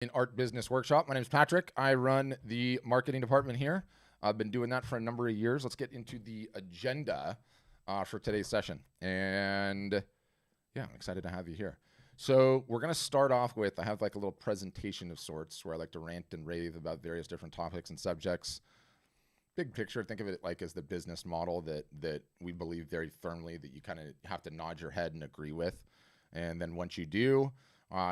In Art Business Workshop. My name is Patrick. I run the marketing department here. I've been doing that for a number of years. Let's get into the agenda for today's session. And yeah, I'm excited to have you here. So we're going to start off with, I have like a little presentation of sorts where I like to rant and rave about various different topics and subjects. Big picture, think of it like as the business model that we believe very firmly that you kind of have to nod your head and agree with. And then once you do,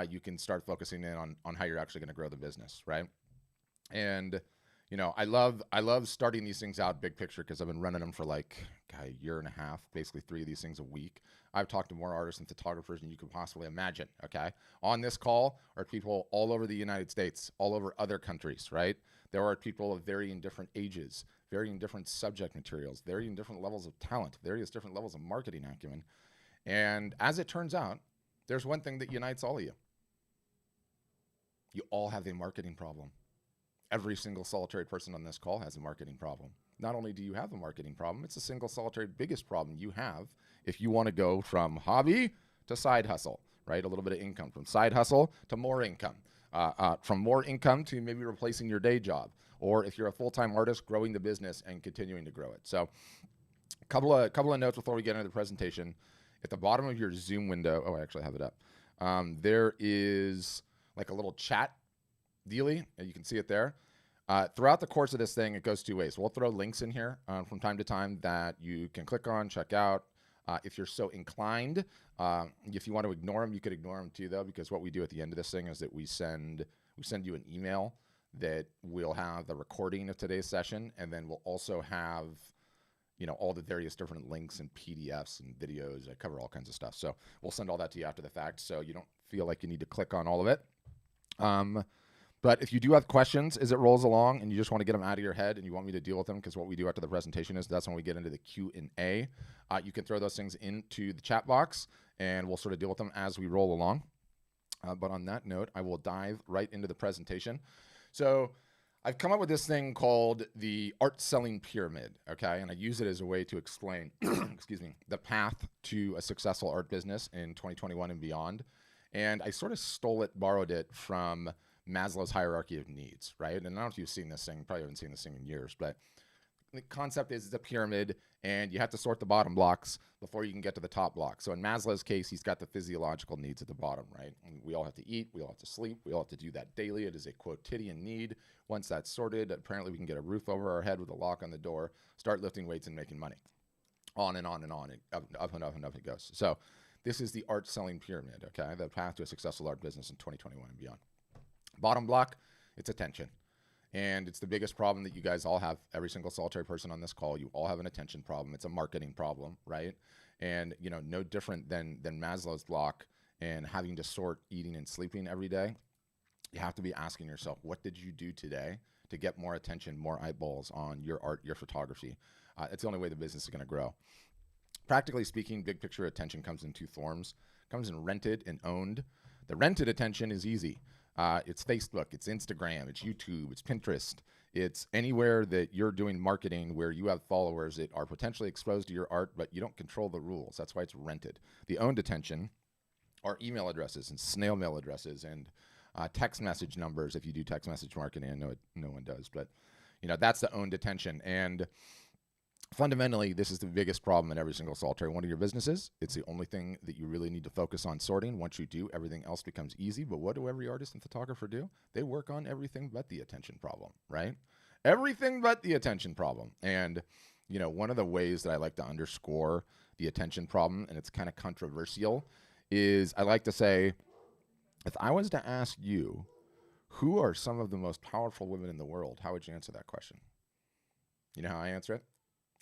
you can start focusing in on how you're actually going to grow the business, right? And I love starting these things out big picture because I've been running them for like a year and a half, basically 3 of these things a week. I've talked to more artists and photographers than you could possibly imagine. Okay, on this call are people all over the United States, all over other countries, right? There are people of varying different ages, varying different subject materials, varying different levels of talent, various different levels of marketing acumen. And as it turns out, there's one thing that unites all of you. You all have a marketing problem. Every single solitary person on this call has a marketing problem. Not only do you have a marketing problem, it's the single solitary biggest problem you have if you want to go from hobby to side hustle, right? A little bit of income, from side hustle to more income, from more income to maybe replacing your day job, or if you're a full-time artist, growing the business and continuing to grow it. So a couple of notes before we get into the presentation. At the bottom of your Zoom window, I actually have it up, there is like a little chat dealie, and you can see it there. Throughout the course of this thing, it goes 2 ways. We'll throw links in here from time to time that you can click on, check out. If you're so inclined, if you want to ignore them, you could ignore them too, though, because what we do at the end of this thing is that we send you an email that will have the recording of today's session, and then we'll also have all the various different links and PDFs and videos. I cover all kinds of stuff. So we'll send all that to you after the fact, so you don't feel like you need to click on all of it. But if you do have questions as it rolls along and you just want to get them out of your head and you want me to deal with them, because what we do after the presentation is that's when we get into the Q&A. You can throw those things into the chat box and we'll sort of deal with them as we roll along. But on that note, I will dive right into the presentation. So I've come up with this thing called the art selling pyramid, okay? And I use it as a way to explain, excuse me, the path to a successful art business in 2021 and beyond. And I sort of borrowed it from Maslow's hierarchy of needs, right? And I don't know if you've seen this thing, probably haven't seen this thing in years, but the concept is it's a pyramid and you have to sort the bottom blocks before you can get to the top block. So in Maslow's case, he's got the physiological needs at the bottom, right? And we all have to eat, we all have to sleep, we all have to do that daily. It is a quotidian need. Once that's sorted, apparently we can get a roof over our head with a lock on the door, start lifting weights and making money. On and on and on, and up and up and up it goes. So this is the art selling pyramid, okay? The path to a successful art business in 2021 and beyond. Bottom block, it's attention. And it's the biggest problem that you guys all have. Every single solitary person on this call, you all have an attention problem. It's a marketing problem, right? And no different than Maslow's block and having to sort eating and sleeping every day. You have to be asking yourself, what did you do today to get more attention, more eyeballs on your art, your photography? It's the only way the business is going to grow. Practically speaking, big picture attention comes in 2 forms. It comes in rented and owned. The rented attention is easy. It's Facebook, it's Instagram, it's YouTube, it's Pinterest. It's anywhere that you're doing marketing where you have followers that are potentially exposed to your art, but you don't control the rules. That's why it's rented. The owned attention are email addresses and snail mail addresses and text message numbers. If you do text message marketing, I know no one does, but that's the owned attention. And fundamentally, this is the biggest problem in every single solitary one of your businesses. It's the only thing that you really need to focus on sorting. Once you do, everything else becomes easy. But what do every artist and photographer do? They work on everything but the attention problem, right? Everything but the attention problem. And, one of the ways that I like to underscore the attention problem, and it's kind of controversial, is I like to say, if I was to ask you, who are some of the most powerful women in the world, how would you answer that question? You know how I answer it?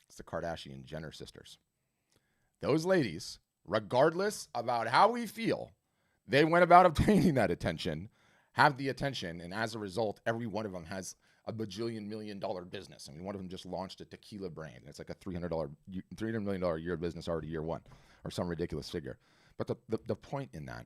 It's the Kardashian Jenner sisters. Those ladies, regardless about how we feel, they went about obtaining that attention, have the attention, and as a result, every one of them has a $1 million business. I mean, one of them just launched a tequila brand. And it's like a $300 million a year business already year 1, or some ridiculous figure. But the point in that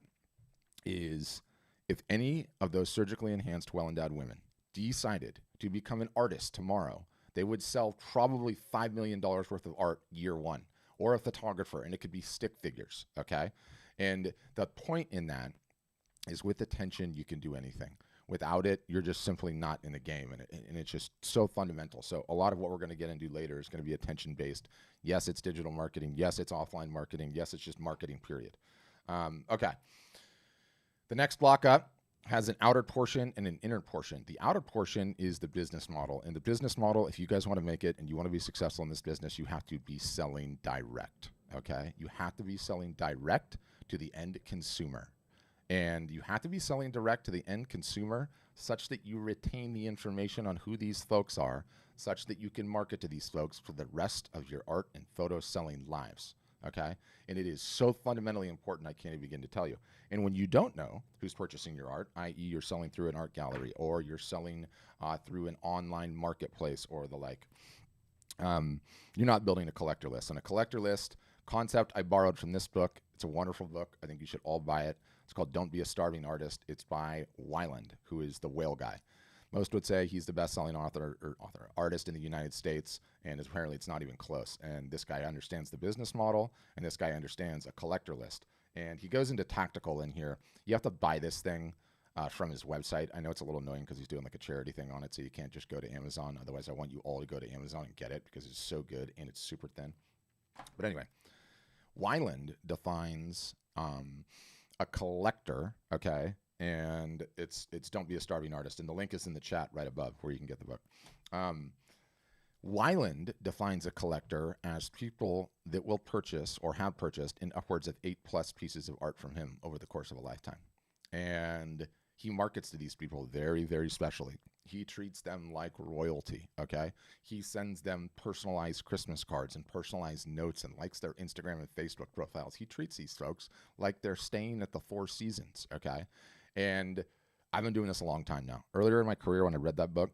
is, if any of those surgically enhanced, well-endowed women decided to become an artist tomorrow, they would sell probably $5 million worth of art year 1, or a photographer, and it could be stick figures, okay? And the point in that is, with attention, you can do anything. Without it, you're just simply not in the game, and it's just so fundamental. So a lot of what we're going to get into later is going to be attention-based. Yes, it's digital marketing. Yes, it's offline marketing. Yes, it's just marketing, period. Okay. The next block up has an outer portion and an inner portion. The outer portion is the business model. And the business model, if you guys want to make it and you want to be successful in this business, you have to be selling direct, okay? You have to be selling direct to the end consumer. And you have to be selling direct to the end consumer such that you retain the information on who these folks are, such that you can market to these folks for the rest of your art and photo selling lives, okay? And it is so fundamentally important, I can't even begin to tell you. And when you don't know who's purchasing your art, i.e. you're selling through an art gallery or you're selling through an online marketplace or the like, you're not building a collector list. And a collector list concept I borrowed from this book. It's a wonderful book. I think you should all buy it. It's called Don't Be a Starving Artist. It's by Weiland, who is the whale guy. Most would say he's the best-selling artist in the United States, and apparently it's not even close. And this guy understands the business model, and this guy understands a collector list. And he goes into tactical in here. You have to buy this thing from his website. I know it's a little annoying because he's doing like a charity thing on it, so you can't just go to Amazon. Otherwise, I want you all to go to Amazon and get it because it's so good and it's super thin. But anyway, Weiland defines a collector, okay, and it's Don't Be a Starving Artist, and the link is in the chat right above where you can get the book. Weiland defines a collector as people that will purchase or have purchased in upwards of 8+ pieces of art from him over the course of a lifetime. And he markets to these people very, very specially. He treats them like royalty, okay? He sends them personalized Christmas cards and personalized notes and likes their Instagram and Facebook profiles. He treats these folks like they're staying at the Four Seasons, okay? And I've been doing this a long time now. Earlier in my career when I read that book,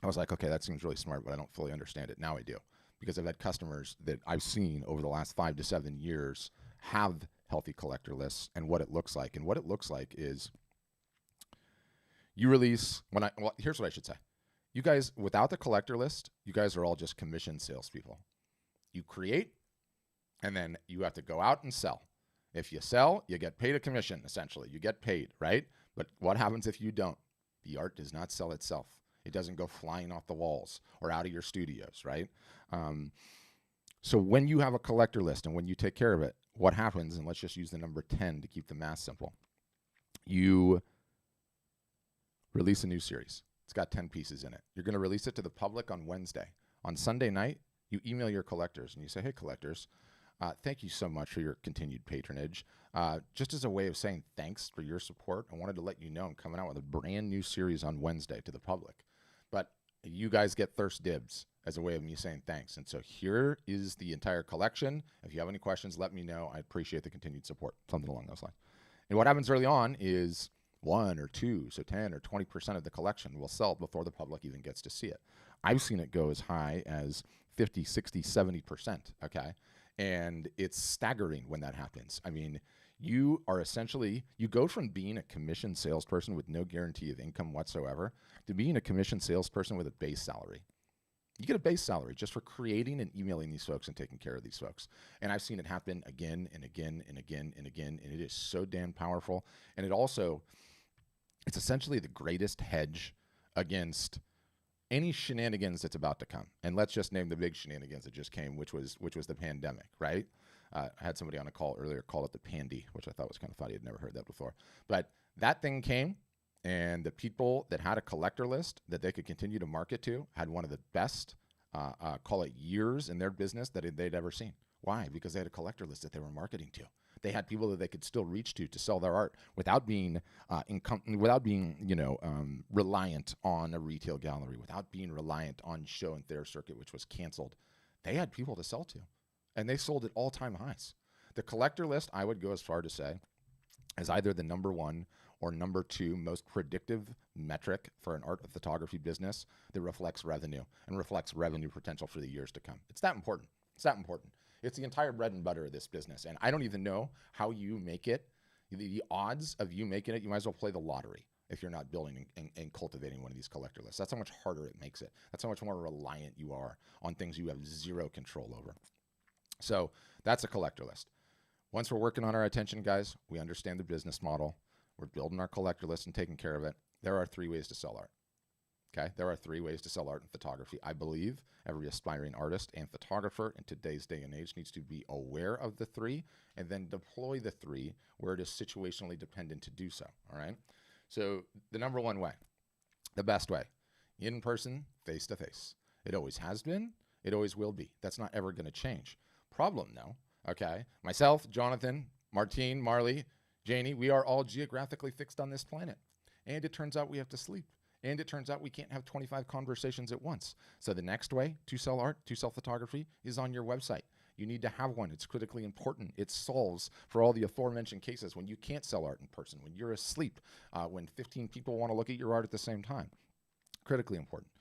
I was like, okay, that seems really smart, but I don't fully understand it. Now I do, because I've had customers that I've seen over the last 5 to 7 years have healthy collector lists and what it looks like. And what it looks like is you release, here's what I should say. You guys, without the collector list, you guys are all just commission salespeople. You create, and then you have to go out and sell. If you sell, you get paid a commission, essentially. You get paid, right? But what happens if you don't? The art does not sell itself. It doesn't go flying off the walls or out of your studios, right? So when you have a collector list and when you take care of it, what happens, and let's just use the number 10 to keep the math simple. You release a new series. It's got 10 pieces in it. You're going to release it to the public on Wednesday. On Sunday night, you email your collectors and you say, hey, collectors, thank you so much for your continued patronage. Just as a way of saying thanks for your support, I wanted to let you know I'm coming out with a brand new series on Wednesday to the public. But you guys get first dibs as a way of me saying thanks. And so here is the entire collection. If you have any questions, let me know. I appreciate the continued support, something along those lines. And what happens early on is 1 or 2, so 10 or 20% of the collection will sell before the public even gets to see it. I've seen it go as high as 50, 60, 70%, okay? And it's staggering when that happens. I mean, you are essentially, you go from being a commission salesperson with no guarantee of income whatsoever to being a commission salesperson with a base salary. You get a base salary just for creating and emailing these folks and taking care of these folks. And I've seen it happen again and again and again and again, and it is so damn powerful. And it also, it's essentially the greatest hedge against any shenanigans that's about to come. And let's just name the big shenanigans that just came, which was the pandemic, right? I had somebody on a call earlier call it the pandy, which I thought was kind of funny. I'd never heard that before. But that thing came, and the people that had a collector list that they could continue to market to had one of the best, call it years in their business that they'd ever seen. Why? Because they had a collector list that they were marketing to. They had people that they could still reach to sell their art without being reliant on a retail gallery, without being reliant on show and fair circuit, which was canceled. They had people to sell to, and they sold at all-time highs. The collector list, I would go as far to say, is either the number 1 or number 2 most predictive metric for an art photography business that reflects revenue and reflects revenue potential for the years to come. It's that important. It's that important. It's the entire bread and butter of this business. And I don't even know how you make it. The odds of you making it, you might as well play the lottery if you're not building and cultivating one of these collector lists. That's how much harder it makes it. That's how much more reliant you are on things you have zero control over. So that's a collector list. Once we're working on our attention, guys, we understand the business model. We're building our collector list and taking care of it. there are 3 ways to sell art. Okay, there are 3 ways to sell art and photography. I believe every aspiring artist and photographer in today's day and age needs to be aware of the 3 and then deploy the 3 where it is situationally dependent to do so. All right. So the number 1 way, the best way, in person, face to face. It always has been. It always will be. That's not ever going to change. Problem though. Okay. Myself, Jonathan, Martine, Marley, Janie, we are all geographically fixed on this planet. And it turns out we have to sleep. And it turns out we can't have 25 conversations at once. So the next way to sell art, to sell photography, is on your website. You need to have one. It's critically important. It solves for all the aforementioned cases when you can't sell art in person, when you're asleep, when 15 people want to look at your art at the same time. Critically important.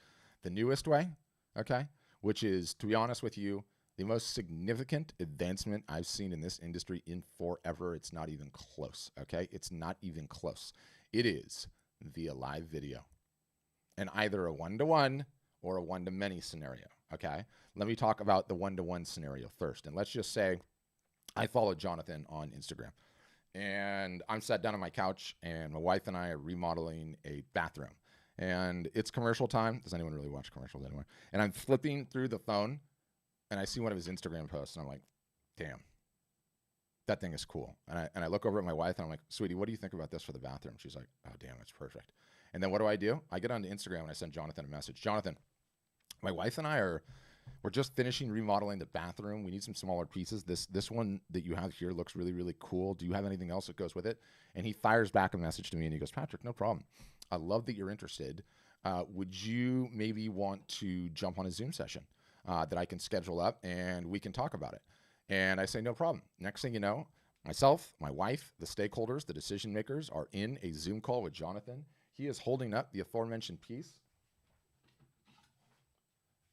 The newest way, okay, which is, to be honest with you, the most significant advancement I've seen in this industry in forever. It's not even close, okay? It's not even close. It is via live video. And either a one-to-one or a one-to-many scenario, okay? Let me talk about the one-to-one scenario first. And let's just say I follow Jonathan on Instagram. And I'm sat down on my couch, and my wife and I are remodeling a bathroom. And it's commercial time. Does anyone really watch commercials anymore? And I'm flipping through the phone, and I see one of his Instagram posts, and I'm like, damn, that thing is cool. And I look over at my wife, and I'm like, sweetie, what do you think about this for the bathroom? She's like, oh, damn, it's perfect. And then what do? I get onto Instagram and I send Jonathan a message. Jonathan, my wife and I we're just finishing remodeling the bathroom. We need some smaller pieces. This one that you have here looks really, really cool. Do you have anything else that goes with it? And he fires back a message to me and he goes, Patrick, no problem. I love that you're interested. Would you maybe want to jump on a Zoom session that I can schedule up and we can talk about it? And I say, no problem. Next thing you know, myself, my wife, the stakeholders, the decision makers are in a Zoom call with Jonathan. He is holding up the aforementioned piece.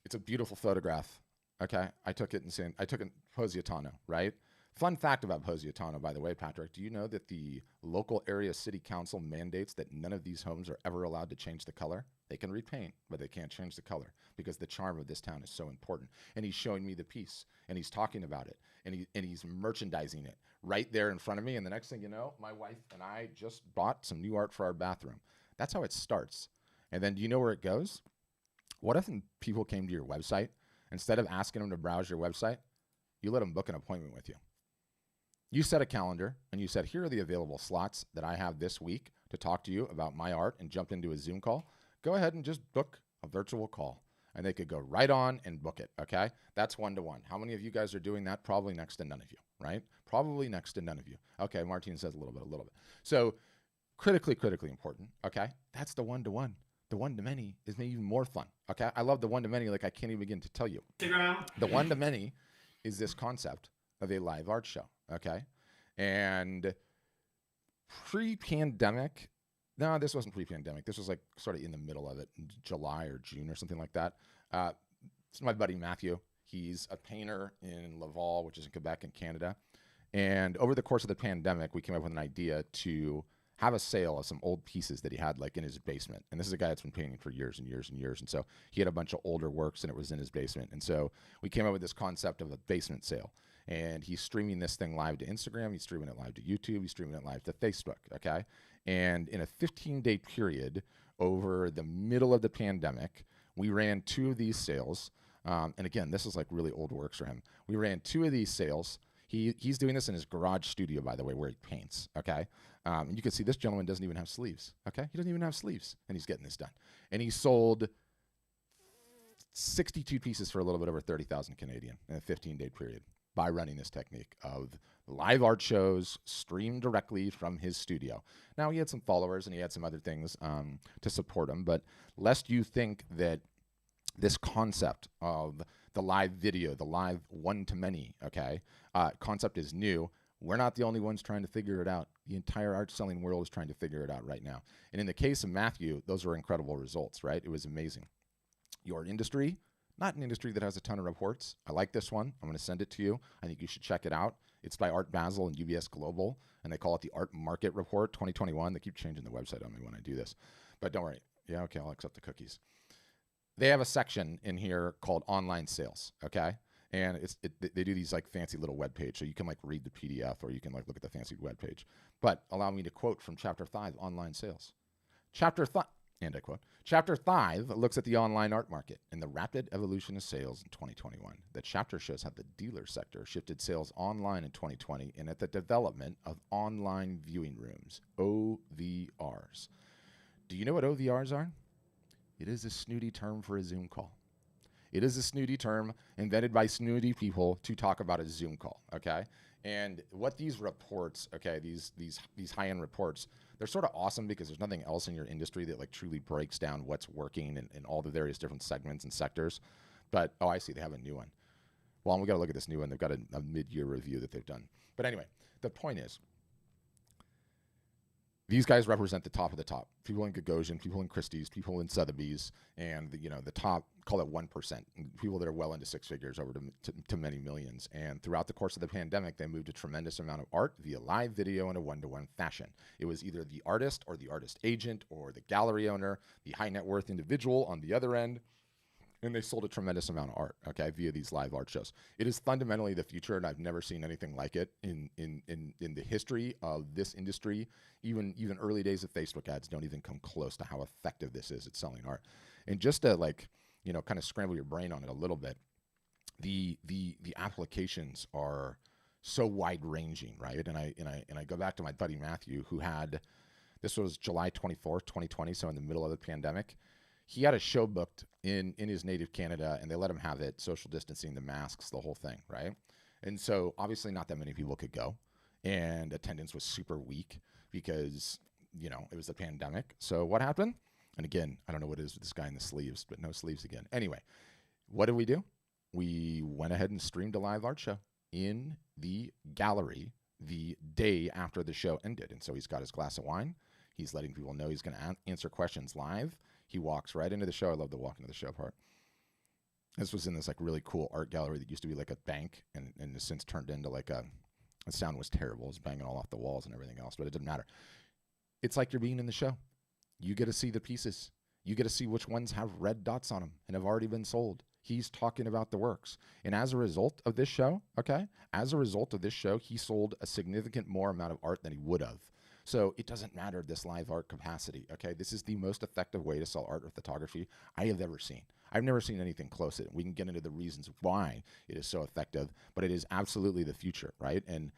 It's a beautiful photograph. Okay, I took it in Positano, right? Fun fact about Positano, by the way, Patrick, do you know that the local area city council mandates that none of these homes are ever allowed to change the color? They can repaint, but they can't change the color because the charm of this town is so important. And he's showing me the piece, and he's talking about it, and he's merchandising it right there in front of me. And the next thing you know, my wife and I just bought some new art for our bathroom. That's how it starts. And then do you know where it goes? What if people came to your website, instead of asking them to browse your website, you let them book an appointment with you? You set a calendar and you said, here are the available slots that I have this week to talk to you about my art, and jumped into a Zoom call. Go ahead and just book a virtual call, and they could go right on and book it, okay? That's one-to-one. How many of you guys are doing that? Probably next to none of you, right? Probably next to none of you. Okay, Martine says a little bit. So critically important, okay? That's the one-to-one. The one-to-many is maybe even more fun, okay? I love the one-to-many like I can't even begin to tell you. Instagram. The one-to-many is this concept of a live art show, okay? And pre-pandemic, no, this wasn't pre-pandemic. This was like sort of in the middle of it, in July or June or something like that. It's my buddy Matthew. He's a painter in Laval, which is in Quebec in Canada. And over the course of the pandemic, we came up with an idea to have a sale of some old pieces that he had like in his basement. And this is a guy that's been painting for years and years and years. And so he had a bunch of older works and it was in his basement. And so we came up with this concept of a basement sale. And he's streaming this thing live to Instagram. He's streaming it live to YouTube. He's streaming it live to Facebook, okay? And in a 15-day period over the middle of the pandemic, we ran 2 of these sales. And again, this is like really old works for him. We ran 2 of these sales. He's doing this in his garage studio, by the way, where he paints, okay? And you can see this gentleman doesn't even have sleeves, okay? He doesn't even have sleeves, and he's getting this done. And he sold 62 pieces for a little bit over 30,000 Canadian in a 15-day period by running this technique of live art shows streamed directly from his studio. Now, he had some followers, and he had some other things to support him, but lest you think that this concept of the live video, the live one-to-many, okay, concept is new. We're not the only ones trying to figure it out. The entire art selling world is trying to figure it out right now. And in the case of Matthew, those were incredible results, right? It was amazing. Your industry, not an industry that has a ton of reports. I like this one. I'm going to send it to you. I think you should check it out. It's by Art Basel and UBS Global, and they call it the Art Market Report 2021. They keep changing the website on me when I do this. But don't worry. Yeah, okay, I'll accept the cookies. They have a section in here called online sales, okay? And they do these like fancy little web page, so you can like read the PDF or you can like look at the fancy web page. But allow me to quote from chapter 5, online sales. And I quote, Chapter 5 looks at the online art market and the rapid evolution of sales in 2021. The chapter shows how the dealer sector shifted sales online in 2020 and at the development of online viewing rooms, OVRs. Do you know what OVRs are? It is a snooty term for a Zoom call. It is a snooty term invented by snooty people to talk about a Zoom call, okay? And what these reports, okay, these high-end reports, they're sort of awesome because there's nothing else in your industry that like truly breaks down what's working in all the various different segments and sectors. But, oh, I see, they have a new one. Well, we got to look at this new one. They've got a mid-year review that they've done. But anyway, the point is, these guys represent the top of the top. People in Gagosian, people in Christie's, people in Sotheby's, and the top, call it 1%. People that are well into six figures over to many millions. And throughout the course of the pandemic, they moved a tremendous amount of art via live video in a one-to-one fashion. It was either the artist or the artist agent or the gallery owner, the high net worth individual on the other end. And they sold a tremendous amount of art, okay, via these live art shows. It is fundamentally the future, and I've never seen anything like it in the history of this industry. Even early days of Facebook ads don't even come close to how effective this is at selling art. And just to kind of scramble your brain on it a little bit, the applications are so wide ranging, right? And I go back to my buddy Matthew, who had, this was July 24th, 2020, so in the middle of the pandemic. He had a show booked in his native Canada, and they let him have it, social distancing, the masks, the whole thing, right? And so obviously not that many people could go, and attendance was super weak because, it was the pandemic. So what happened? And again, I don't know what it is with this guy in the sleeves, but no sleeves again. Anyway, what did we do? We went ahead and streamed a live art show in the gallery the day after the show ended. And so he's got his glass of wine. He's letting people know he's going to answer questions live. He walks right into the show. I love the walk into the show part. This was in this really cool art gallery that used to be like a bank and has since turned into the sound was terrible. It was banging all off the walls and everything else, but it didn't matter. It's like you're being in the show. You get to see the pieces. You get to see which ones have red dots on them and have already been sold. He's talking about the works. And as a result of this show, he sold a significant more amount of art than he would have. So it doesn't matter this live art capacity, okay? This is the most effective way to sell art or photography I have ever seen. I've never seen anything close to it. We can get into the reasons why it is so effective, but it is absolutely the future, right? And,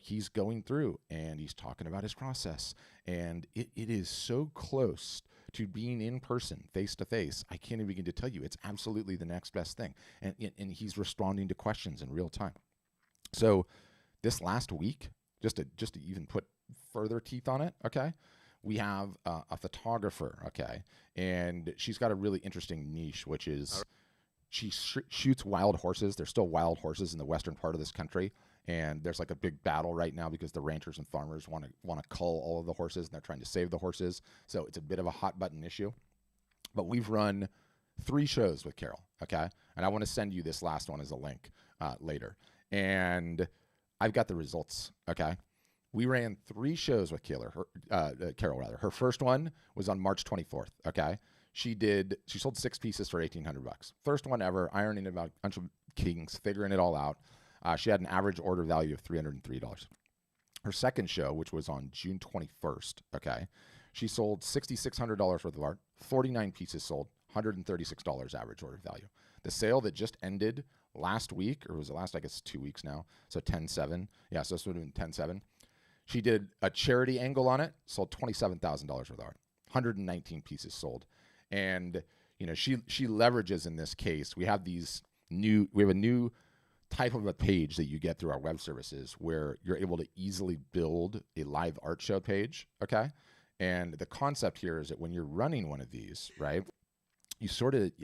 he's going through and he's talking about his process. And it is so close to being in person, face-to-face. I can't even begin to tell you. It's absolutely the next best thing. And he's responding to questions in real time. So this last week, just to even put further teeth on it, okay, we have a photographer, okay, and she's got a really interesting niche, which is she shoots wild horses. There's still wild horses in the western part of this country, and there's a big battle right now because the ranchers and farmers want to cull all of the horses, and they're trying to save the horses. So it's a bit of a hot button issue. But we've run 3 shows with Carol, okay, and I want to send you this last one as a link later, and I've got the results, okay. We ran 3 shows with Carol. Her first one was on March 24th. Okay, she sold 6 pieces for $1,800. First one ever, ironing about a bunch of kings, figuring it all out. She had an average order value of $303. Her second show, which was on June 21st. Okay, she sold $6,600 worth of art, 49 pieces sold, $136 average order value. The sale that just ended last week, or was it last? I guess 2 weeks now. So 10/7. Yeah, so this would have been 10/7. She did a charity angle on it, sold $27,000 worth of art, 119 pieces sold. And, she leverages in this case. We have a new type of a page that you get through our web services where you're able to easily build a live art show page, okay? And the concept here is that when you're running one of these, right, you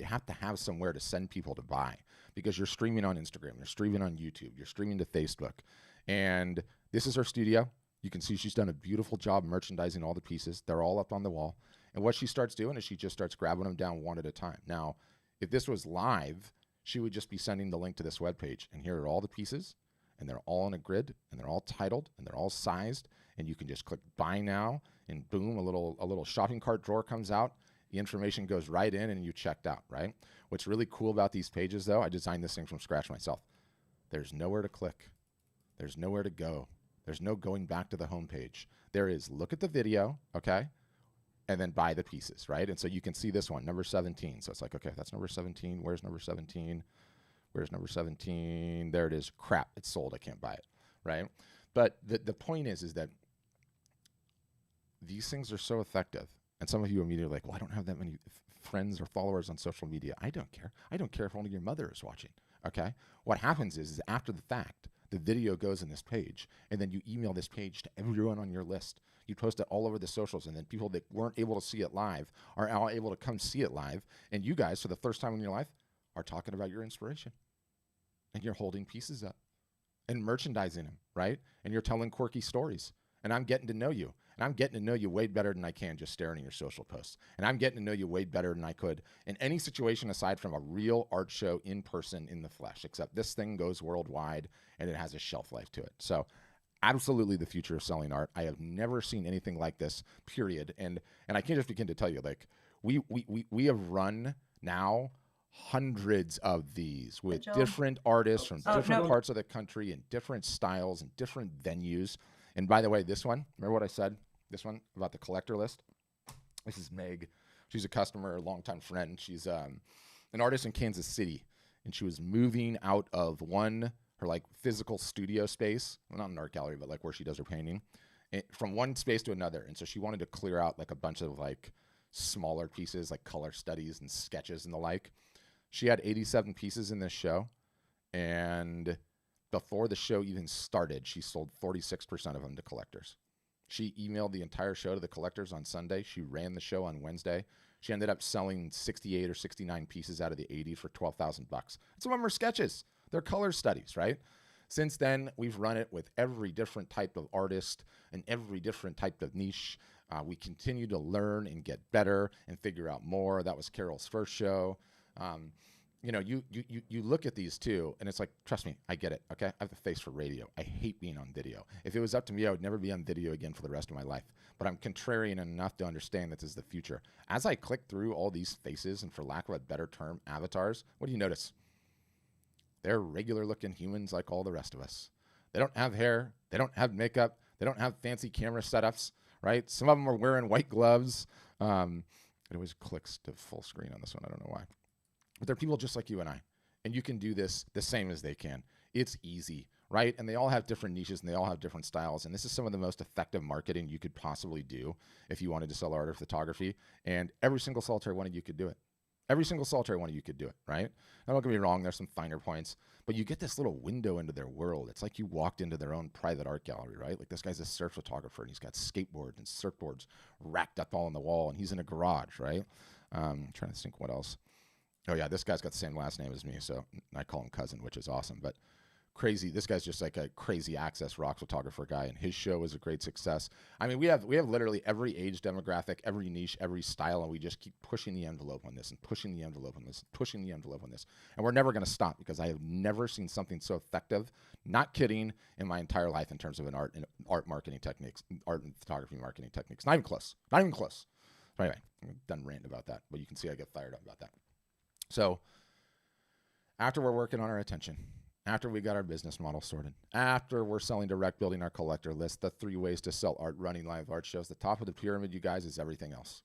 have to have somewhere to send people to buy because you're streaming on Instagram, you're streaming on YouTube, you're streaming to Facebook. And this is her studio. You can see she's done a beautiful job merchandising all the pieces. They're all up on the wall. And what she starts doing is she just starts grabbing them down one at a time. Now, if this was live, she would just be sending the link to this webpage. And here are all the pieces. And they're all in a grid. And they're all titled. And they're all sized. And you can just click buy now. And boom, a little shopping cart drawer comes out. The information goes right in and you checked out, right? What's really cool about these pages, though, I designed this thing from scratch myself. There's nowhere to click. There's nowhere to go. There's no going back to the home page. There is look at the video, okay? and then buy the pieces, right? And so you can see this one, number 17. So it's like, okay, that's number 17. Where's number 17? Where's number 17? There it is. Crap, it's sold. I can't buy it, right? But the point is that these things are so effective. And some of you immediately are like, well, I don't have that many friends or followers on social media. I don't care. I don't care if only your mother is watching, okay? What happens is after the fact, the video goes in this page, and then you email this page to everyone on your list. You post it all over the socials, and then people that weren't able to see it live are now able to come see it live. And you guys, for the first time in your life, are talking about your inspiration. And you're holding pieces up and merchandising them, right? And you're telling quirky stories. And I'm getting to know you. And I'm getting to know you way better than I can just staring at your social posts. And I'm getting to know you way better than I could in any situation aside from a real art show in person in the flesh, except this thing goes worldwide and it has a shelf life to it. So absolutely the future of selling art. I have never seen anything like this, period. And I can't just begin to tell you, like, we have run now hundreds of these with different artists from different parts of the country and different styles and different venues. And by the way, this one, remember what I said? This one about the collector list? This is Meg. She's a customer, a longtime friend. She's an artist in Kansas City, and she was moving out of her like physical studio space, well, not an art gallery, but like where she does her painting, from one space to another. And so she wanted to clear out like a bunch of like smaller pieces, like color studies and sketches and the like. She had 87 pieces in this show, and before the show even started, she sold 46% of them to collectors. She emailed the entire show to the collectors on Sunday. She ran the show on Wednesday. She ended up selling 68 or 69 pieces out of the 80 for $12,000. Some of them are sketches. They're color studies, right? Since then, we've run it with every different type of artist and every different type of niche. We continue to learn and get better and figure out more. That was Carol's first show. You know, you look at these too, and it's like, trust me, I get it, okay? I have the face for radio. I hate being on video. If it was up to me, I would never be on video again for the rest of my life. But I'm contrarian enough to understand that this is the future. As I click through all these faces, and for lack of a better term, avatars, what do you notice? They're regular-looking humans like all the rest of us. They don't have hair. They don't have makeup. They don't have fancy camera setups, right? Some of them are wearing white gloves. It always clicks to full screen on this one. I don't know why. But they're people just like you and I. And you can do this the same as they can. It's easy, right? And they all have different niches and they all have different styles. And this is some of the most effective marketing you could possibly do if you wanted to sell art or photography. And every single solitary one of you could do it. Every single solitary one of you could do it, right? Now, don't get me wrong, there's some finer points, but you get this little window into their world. It's like you walked into their own private art gallery, right? Like this guy's a surf photographer and he's got skateboards and surfboards racked up all on the wall and he's in a garage, right? I'm trying to think what else. Oh yeah, this guy's got the same last name as me, so I call him cousin, which is awesome. But crazy, this guy's just like a crazy access rock photographer guy, and his show is a great success. I mean, we have literally every age demographic, every niche, every style, and we just keep pushing the envelope on this and pushing the envelope on this, pushing the envelope on this. And we're never going to stop because I have never seen something so effective, not kidding, in my entire life in terms of art marketing techniques, art and photography marketing techniques. Not even close. Not even close. So anyway, I'm done ranting about that, but you can see I get fired up about that. So after we're working on our attention, after we got our business model sorted, after we're selling direct, building our collector list, the 3 ways to sell art, running live art shows, the top of the pyramid, you guys, is everything else.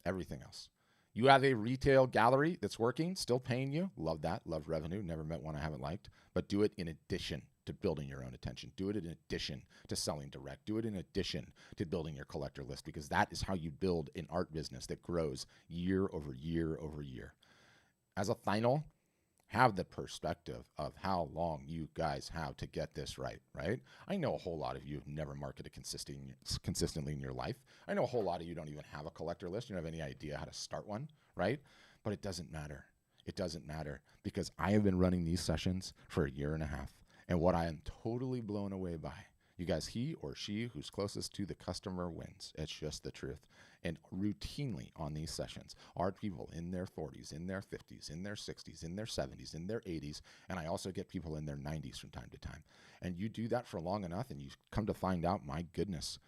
Everything else. You have a retail gallery that's working, still paying you. Love that. Love revenue. Never met one I haven't liked. But do it in addition to building your own attention. Do it in addition to selling direct. Do it in addition to building your collector list, because that is how you build an art business that grows year over year over year. As a final, have the perspective of how long you guys have to get this right? I know a whole lot of you have never marketed consistently in your life. I know a whole lot of you don't even have a collector list. You don't have any idea how to start one, right? But it doesn't matter. It doesn't matter, because I have been running these sessions for 1.5 years, and what I am totally blown away by, you guys, he or she who's closest to the customer wins. It's just the truth. And routinely on these sessions are people in their 40s, in their 50s, in their 60s, in their 70s, in their 80s, and I also get people in their 90s from time to time. And you do that for long enough, and you come to find out, my goodness,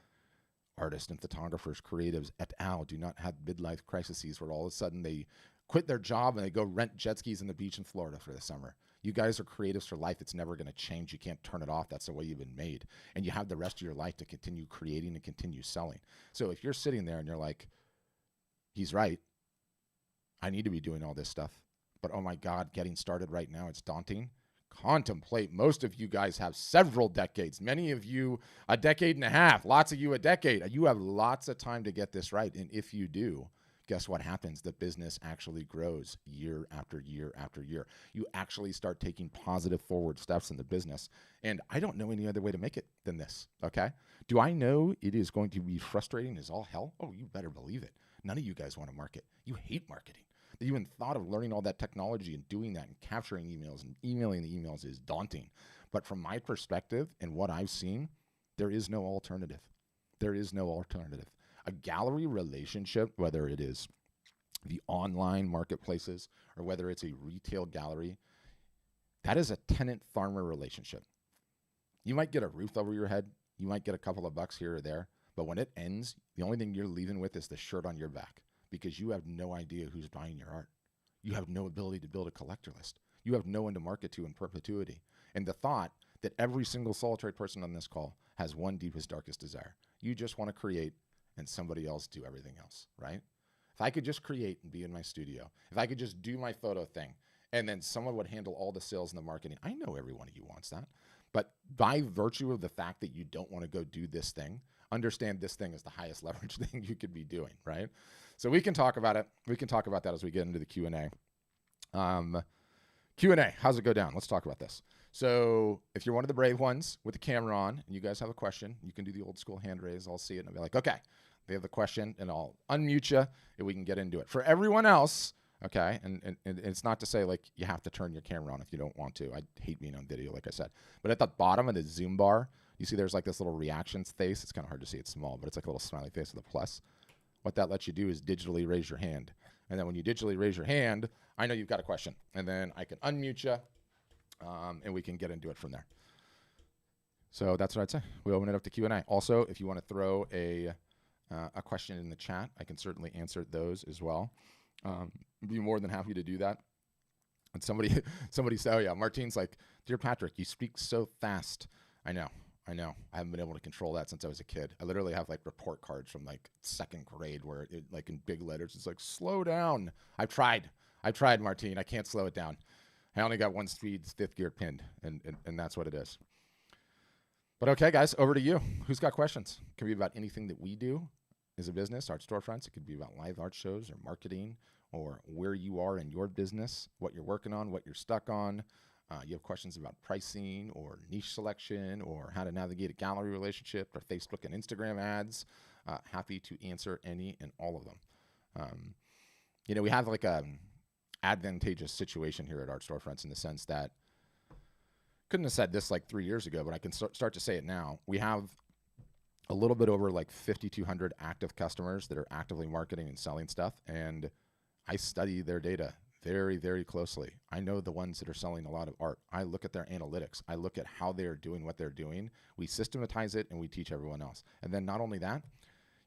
artists and photographers, creatives, et al. Do not have midlife crises where all of a sudden they quit their job and they go rent jet skis on the beach in Florida for the summer. You guys are creatives for life. It's never going to change. You can't turn it off. That's the way you've been made. And you have the rest of your life to continue creating and continue selling. So if you're sitting there and you're like, He's right. I need to be doing all this stuff. But oh my God, getting started right now, it's daunting. Contemplate. Most of you guys have several decades. Many of you a decade and a half. Lots of you a decade. You have lots of time to get this right. And if you do, guess what happens? The business actually grows year after year after year. You actually start taking positive forward steps in the business. And I don't know any other way to make it than this, okay? Do I know it is going to be frustrating as all hell? Oh, you better believe it. None of you guys want to market. You hate marketing. The even thought of learning all that technology and doing that and capturing emails and emailing the emails is daunting. But from my perspective and what I've seen, there is no alternative. There is no alternative. A gallery relationship, whether it is the online marketplaces or whether it's a retail gallery, that is a tenant-farmer relationship. You might get a roof over your head. You might get a couple of bucks here or there. But when it ends, the only thing you're leaving with is the shirt on your back, because you have no idea who's buying your art. You have no ability to build a collector list. You have no one to market to in perpetuity. And the thought that every single solitary person on this call has one deepest, darkest desire. You just want to create and somebody else do everything else, right? If I could just create and be in my studio, if I could just do my photo thing, and then someone would handle all the sales and the marketing, I know every one of you wants that. But by virtue of the fact that you don't want to go do this thing, understand this thing is the highest leverage thing you could be doing, right? So we can talk about it. We can talk about that as we get into the Q&A. Q&A, how's it go down? Let's talk about this. So if you're one of the brave ones with the camera on and you guys have a question, you can do the old school hand raise. I'll see it and I'll be like, okay, they have the question, and I'll unmute you and we can get into it. For everyone else, okay, and it's not to say like you have to turn your camera on if you don't want to. I hate being on video, like I said. But at the bottom of the Zoom bar, you see there's like this little reactions face. It's kind of hard to see. It's small, but it's like a little smiley face with a plus. What that lets you do is digitally raise your hand. And then when you digitally raise your hand, I know you've got a question. And then I can unmute you, and we can get into it from there. So that's what I'd say. We open it up to Q&A. Also, if you want to throw a question in the chat, I can certainly answer those as well. Be more than happy to do that. And somebody said, oh yeah, Martine's like, dear Patrick, you speak so fast. I know. I haven't been able to control that since I was a kid. I literally have like report cards from like 2nd grade where it like in big letters, it's like, slow down. I've tried, Martine. I can't slow it down. I only got one speed 5th gear pinned, and that's what it is. But okay, guys, over to you. Who's got questions? It can be about anything that we do as a business, art storefronts. It could be about live art shows or marketing or where you are in your business, what you're working on, what you're stuck on. You have questions about pricing or niche selection or how to navigate a gallery relationship or Facebook and Instagram ads. Happy to answer any and all of them. We have like a advantageous situation here at Art Storefronts in the sense that couldn't have said this like 3 years ago, but I can start to say it now. We have a little bit over like 5,200 active customers that are actively marketing and selling stuff, and I study their data very, very closely. I know the ones that are selling a lot of art. I look at their analytics. I look at how they're doing what they're doing. We systematize it and we teach everyone else. And then not only that,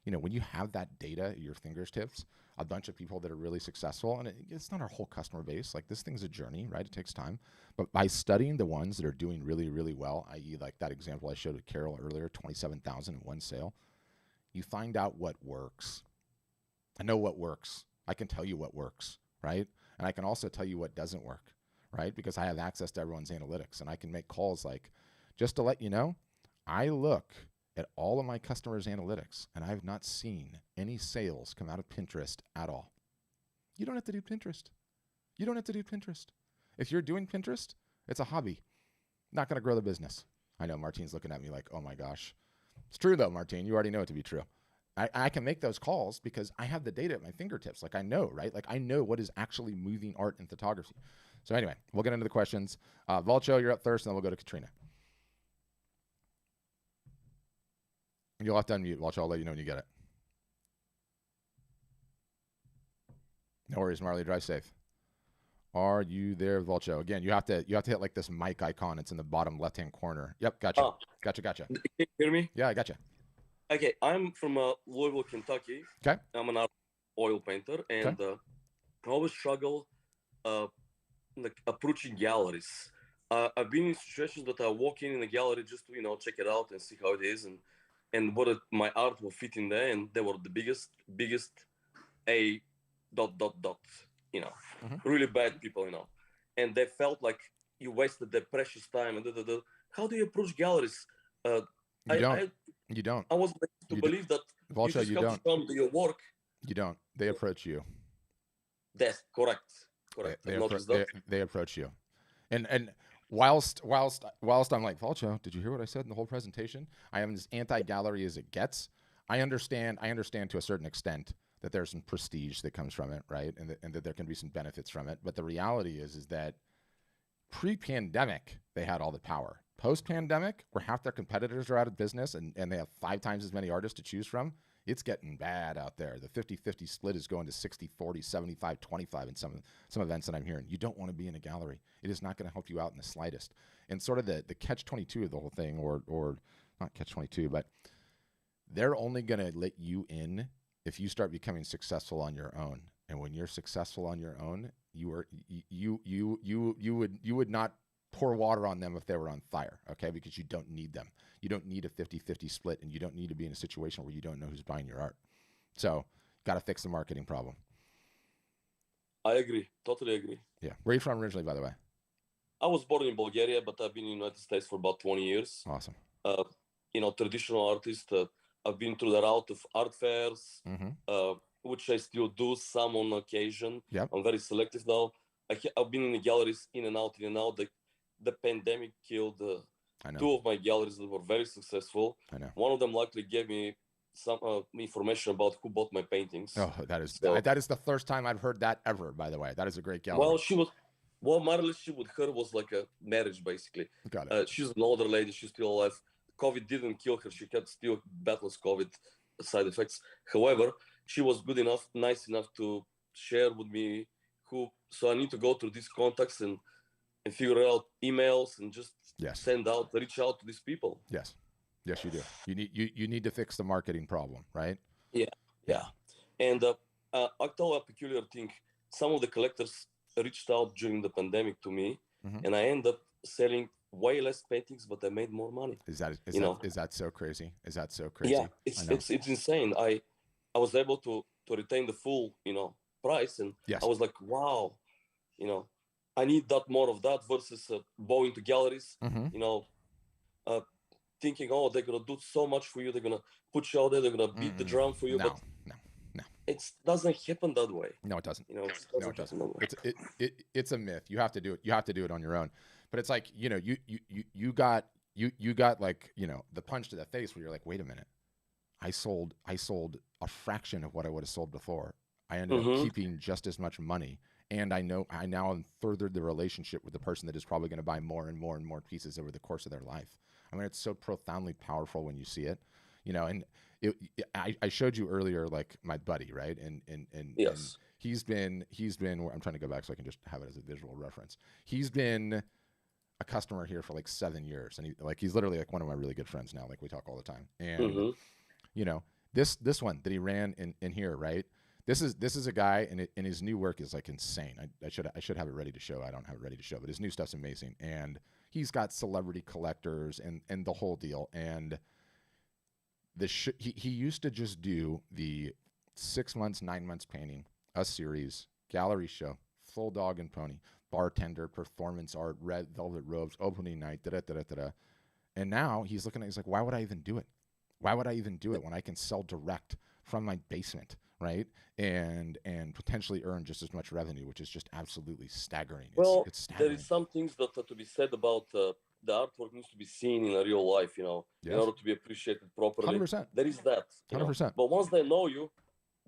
when you have that data at your fingertips, a bunch of people that are really successful, and it's not our whole customer base. Like this thing's a journey, right? It takes time. But by studying the ones that are doing really, really well, i.e. like that example I showed with Carol earlier, 27,000 in one sale, you find out what works. I know what works. I can tell you what works, right? And I can also tell you what doesn't work, right? Because I have access to everyone's analytics and I can make calls like, just to let you know, I look at all of my customers' analytics and I have not seen any sales come out of Pinterest at all. You don't have to do Pinterest. You don't have to do Pinterest. If you're doing Pinterest, it's a hobby. Not going to grow the business. I know Martine's looking at me like, oh my gosh. It's true though, Martine. You already know it to be true. I can make those calls because I have the data at my fingertips. Like I know, right? Like I know what is actually moving art and photography. So anyway, we'll get into the questions. Vulcho, you're up first, and then we'll go to Katrina. You'll have to unmute, Vulcho. I'll let you know when you get it. No worries, Marley. Drive safe. Are you there, Vulcho? Again, you have to hit like this mic icon. It's in the bottom left-hand corner. Yep, gotcha. Oh. Gotcha. Can you hear me? Yeah, I gotcha. Okay, I'm from Louisville, Kentucky. Okay. I'm an oil painter, and I always struggle like approaching galleries. I've been in situations that I walk in a gallery just to check it out and see how it is, and what my art will fit in there, and they were the biggest a dot dot dot, you know, really bad people, you know, and they felt like you wasted their precious time and how do you approach galleries? Uh, You don't. I You don't. I was made to believe that you Vulture, just you have to don't. show them your work. You don't. They approach you. That's correct. Correct. I've noticed that. They approach you. And whilst I'm like, Vulcho, did you hear what I said in the whole presentation? I am as anti-gallery as it gets. I understand to a certain extent that there's some prestige that comes from it, right? And that there can be some benefits from it. But the reality is that pre-pandemic, they had all the power. Post-pandemic, where half their competitors are out of business and they have 5 times as many artists to choose from, it's getting bad out there. The 50-50 split is going to 60-40, 75-25 in some events that I'm hearing. You don't want to be in a gallery. It is not going to help you out in the slightest. And sort of the catch-22 of the whole thing, or not catch-22, but they're only going to let you in if you start becoming successful on your own. And when you're successful on your own, you would not pour water on them if they were on fire, okay? Because you don't need them. You don't need a 50-50 split, and you don't need to be in a situation where you don't know who's buying your art. So, got to fix the marketing problem. I agree. Totally agree. Yeah. Where are you from originally, by the way? I was born in Bulgaria, but I've been in the United States for about 20 years. Awesome. You know, traditional artist. I've been through the route of art fairs, which I still do some on occasion. Yep. I'm very selective now. I've been in the galleries in and out. The pandemic killed 2 of my galleries that were very successful. I know. One of them luckily gave me some information about who bought my paintings. Oh, that is the first time I've heard that ever, by the way. That is a great gallery. Well, my relationship with her was like a marriage, basically. Got it. She's an older lady. She's still alive. COVID didn't kill her. She had still battles COVID side effects. However, she was good enough, nice enough to share with me so I need to go through these contacts and figure out emails and just reach out to these people. Yes, you do. You need to fix the marketing problem, right? Yeah. And I'll tell a peculiar thing. Some of the collectors reached out during the pandemic to me, and I ended up selling way less paintings, but I made more money. Is that so crazy? Is that so crazy? Yeah, it's insane. I was able to retain the full price, and I was like, wow, I need that more of that versus going to galleries, thinking, oh, they're gonna do so much for you, they're gonna put you out there, they're gonna beat the drum for you, but no, it doesn't happen that way. No, it doesn't. No, it doesn't. It's a myth. You have to do it. You have to do it on your own. But it's like, you got like, the punch to the face where you're like, wait a minute, I sold a fraction of what I would have sold before. I ended up keeping just as much money, and I now have furthered the relationship with the person that is probably going to buy more and more and more pieces over the course of their life. I mean, it's so profoundly powerful when you see it, and I showed you earlier, like my buddy, right? And yes, and he's been. I'm trying to go back so I can just have it as a visual reference. He's been a customer here for like 7 years, and he's literally like one of my really good friends now. Like, we talk all the time, and this one that he ran in here, right? This is a guy, and his new work is like insane. I should have it ready to show. I don't have it ready to show, but his new stuff's amazing, and he's got celebrity collectors and the whole deal. And he used to just do the 6 months, 9 months painting, a series, gallery show, full dog and pony, bartender, performance art, red velvet robes, opening night, da-da-da-da-da. And now he's like, why would I even do it? Why would I even do it when I can sell direct from my basement, right? And potentially earn just as much revenue, which is just absolutely staggering. It's staggering. There is some things that are to be said about the artwork needs to be seen in a real life, in order to be appreciated properly. 100%. There is that. 100%. But once they know you,